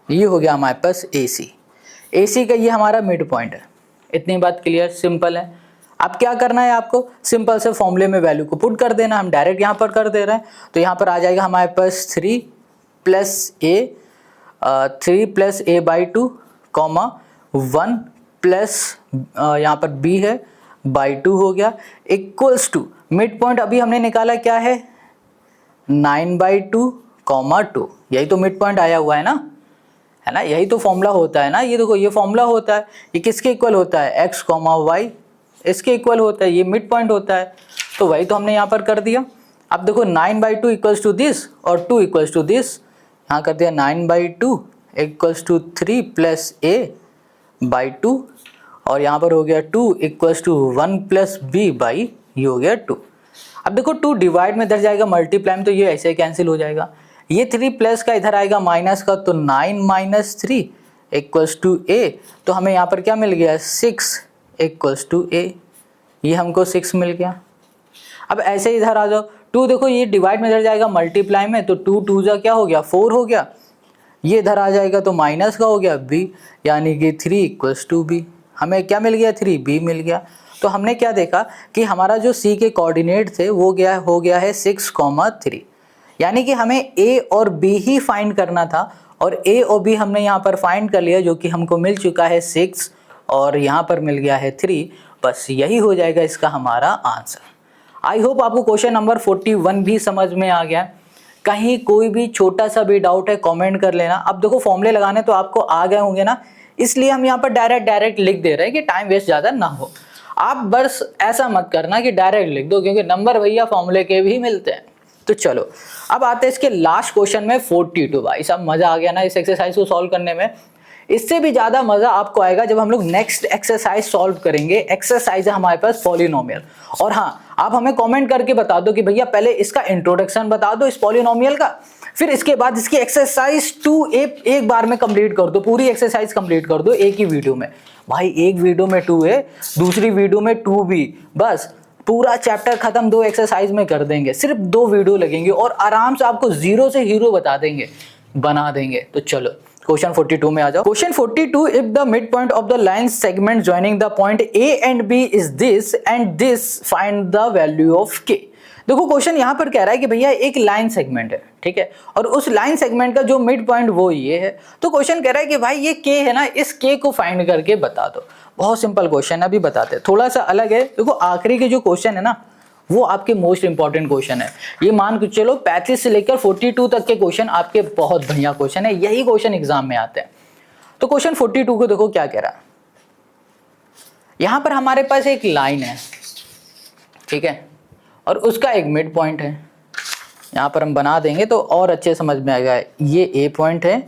ये हो गया हमारे पास AC का ये हमारा मिड पॉइंट है। इतनी बात क्लियर, सिंपल है। अब क्या करना है आपको, सिंपल से फॉर्मूले में वैल्यू को पुट कर देना। हम डायरेक्ट यहाँ पर कर दे रहे हैं, तो यहाँ पर आ जाएगा हमारे पास 3 + a/2, 1 प्लस यहाँ पर b है /2 हो गया, इक्वल्स टू मिड पॉइंट अभी हमने निकाला क्या है, 9/2, 2। यही तो मिड पॉइंट आया हुआ है ना, यही तो फॉर्मूला होता है ना। ये देखो, ये फॉर्मूला होता है, ये किसके इक्वल होता है, x, y, इसके इक्वल होता है, ये मिड पॉइंट होता है। तो वही तो हमने यहाँ पर कर दिया। अब देखो 9/2 इक्वल्स टू दिस और 2 इक्वल्स टू दिस, यहाँ कर दिया 9/2 इक्वल्स टू 3 + a/2, और यहाँ पर हो गया 2 इक्वल्स टू 1 + b/, ये हो गया 2। अब देखो 2 डिवाइड में इधर जाएगा, मल्टीप्लाई में तो ये ऐसे कैंसिल हो जाएगा। ये 3 प्लस का इधर आएगा माइनस का, तो 9 - 3 इक्वल्स टू a, तो हमें यहाँ पर क्या मिल गया, 6 इक्वल्स टू a, ये हमको 6 मिल गया। अब ऐसे ही इधर आ जाओ, 2 देखो ये डिवाइड में इधर जाएगा मल्टीप्लाई में, तो 2 2 जा क्या हो गया, 4 हो गया। ये इधर आ जाएगा तो माइनस का हो गया b, यानी कि 3 इक्वल्स टू b। हमें क्या मिल गया, 3b मिल गया। तो हमने क्या देखा कि हमारा जो C के कोऑर्डिनेट थे वो हो गया है 6, 3, यानी कि हमें A और B ही फाइंड करना था, और A और B हमने यहाँ पर फाइंड कर लिया, जो कि हमको मिल चुका है 6 और यहाँ पर मिल गया है 3। बस यही हो जाएगा इसका हमारा आंसर। आई होप आपको क्वेश्चन नंबर 41 भी समझ में आ गया। कहीं कोई भी छोटा सा भी डाउट है कमेंट कर लेना। अब देखो फॉर्मूले लगाने तो आपको आ गए होंगे ना, इसलिए हम यहाँ पर डायरेक्ट लिख दे रहे हैं कि टाइम वेस्ट ज़्यादा ना हो। आप बस ऐसा मत करना कि डायरेक्ट लिख दो, क्योंकि नंबर भैया फॉर्मूले के भी मिलते हैं। तो चलो अब आते हैं इसके लास्ट क्वेश्चन में 42। भाई साहब मजा आ गया ना इस एक्सरसाइज को सॉल्व करने में। इससे भी ज्यादा मजा आपको आएगा जब हम लोग नेक्स्ट एक्सरसाइज सॉल्व करेंगे। एक्सरसाइज है हमारे पास पॉलिनोमियल। और हाँ, आप हमें कमेंट करके बता दो कि भैया पहले इसका इंट्रोडक्शन बता दो इस पॉलिनोमियल का, फिर इसके बाद इसकी एक्सरसाइज 2 एक बार में कंप्लीट कर दो, पूरी एक्सरसाइज कंप्लीट कर दो एक ही वीडियो में। भाई एक वीडियो में 2 है, दूसरी वीडियो में 2 भी, बस पूरा चैप्टर खत्म 2 एक्सरसाइज में कर देंगे। सिर्फ 2 वीडियो लगेंगे और आराम से आपको जीरो से हीरो बना देंगे। तो चलो क्वेश्चन 42 में आ जाओ। Question 42, if the mid point of the line segment joining the point A and B is this and this, find the value of K. देखो क्वेश्चन यहाँ पर कह रहा है कि भैया एक लाइन सेगमेंट है, ठीक है, और उस लाइन सेगमेंट का जो मिड पॉइंट वो ये है। तो क्वेश्चन कह रहा है कि भाई ये के है ना, इस के को फाइंड करके बता दो। बहुत सिंपल क्वेश्चन है, अभी बताते हैं। थोड़ा सा अलग है, देखो आखिरी के जो क्वेश्चन है ना वो आपके मोस्ट इंपॉर्टेंट क्वेश्चन है। ये मान के चलो 35 से लेकर 42 तक के क्वेश्चन आपके बहुत बढ़िया क्वेश्चन है, यही क्वेश्चन एग्जाम में आते हैं। तो क्वेश्चन 42 को देखो क्या कह रहा है। यहां पर हमारे पास एक लाइन है, ठीक है, और उसका एक मिड पॉइंट है। यहां पर हम बना देंगे तो और अच्छे समझ में आएगा। ये ए पॉइंट है,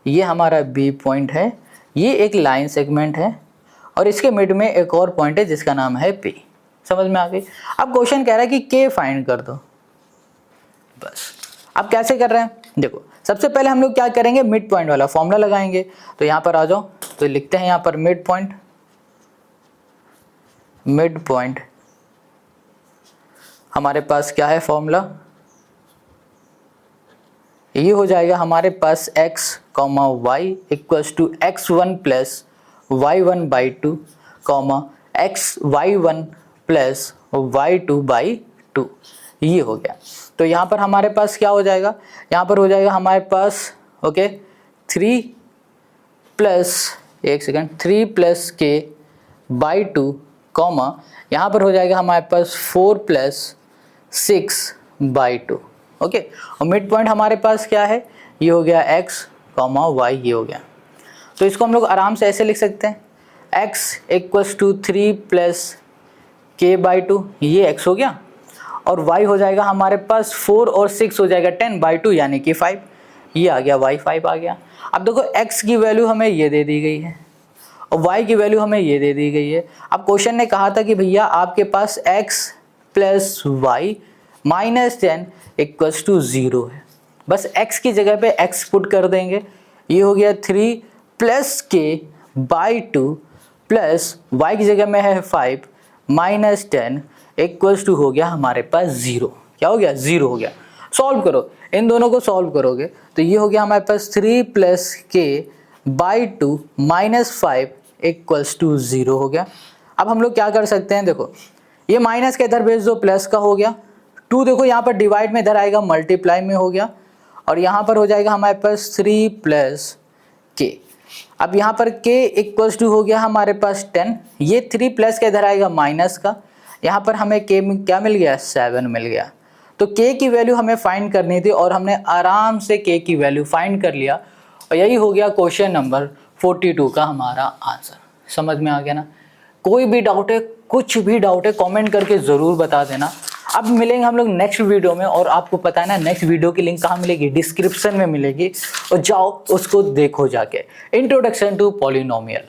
ये हमारा बी पॉइंट है, ये एक लाइन सेगमेंट है, और इसके मिड में एक और पॉइंट है जिसका नाम है पी। समझ में आ गई। अब क्वेश्चन कह रहा है कि के फाइंड कर दो, बस। अब कैसे कर रहे हैं, देखो सबसे पहले हम लोग क्या करेंगे, मिड पॉइंट वाला फॉर्मूला लगाएंगे। तो यहां पर आ जाओ, तो लिखते हैं यहां पर मिड पॉइंट, मिड पॉइंट हमारे पास क्या है फॉर्मूला, ये हो जाएगा हमारे पास x, y equals to x1 plus y1 by 2, y1 plus y2 by 2, ये हो गया। तो यहाँ पर हमारे पास क्या हो जाएगा, यहाँ पर हो जाएगा हमारे पास ओके 3 प्लस, एक सेकेंड, 3 प्लस के बाई 2, यहाँ पर हो जाएगा हमारे पास 4 प्लस 6 बाई 2, ओके। और मिड पॉइंट हमारे पास क्या है, ये हो गया x, y, ये हो गया। तो इसको हम लोग आराम से ऐसे लिख सकते हैं, x इक्वल्स टू 3 प्लस के बाई 2, ये x हो गया, और y हो जाएगा हमारे पास 4 और 6 हो जाएगा 10 बाई 2 यानी कि 5, ये आ गया, y 5 आ गया। अब देखो x की वैल्यू हमें ये दे दी गई है और y की वैल्यू हमें ये दे दी गई है। अब क्वेश्चन ने कहा था कि भैया आपके पास x plus Y minus 10 equals to 0 है, बस x की जगह पे x पुट कर देंगे। ये हो गया 3 प्लस के बाई 2 प्लस y की जगह में है 5 माइनस 10 इक्वल्स टू हो गया हमारे पास 0। क्या हो गया, 0 हो गया। सॉल्व करो, इन दोनों को सॉल्व करोगे तो ये हो गया हमारे पास 3 प्लस के बाई 2 माइनस 5 इक्वल्स टू 0 हो गया। अब हम लोग क्या कर सकते हैं, देखो ये माइनस के इधर भेज दो, प्लस का हो गया। 2 देखो यहाँ पर डिवाइड में इधर आएगा, मल्टीप्लाई में हो गया, और यहाँ पर हो जाएगा हमारे पास 3 प्लस के। अब यहाँ पर k इक्वल्स टू हो गया हमारे पास 10, ये 3 प्लस के इधर आएगा माइनस का, यहाँ पर हमें k में क्या मिल गया, 7 मिल गया। तो k की वैल्यू हमें फाइंड करनी थी और हमने आराम से k की वैल्यू फाइंड कर लिया, और यही हो गया क्वेश्चन नंबर 42 का हमारा आंसर। समझ में आ गया ना। कोई भी डाउट है, कुछ भी डाउट है, कमेंट करके ज़रूर बता देना। अब मिलेंगे हम लोग नेक्स्ट वीडियो में, और आपको पता है ना नेक्स्ट वीडियो की लिंक कहाँ मिलेगी, डिस्क्रिप्शन में मिलेगी, और जाओ उसको देखो जाके, इंट्रोडक्शन टू पॉलिनोमियल।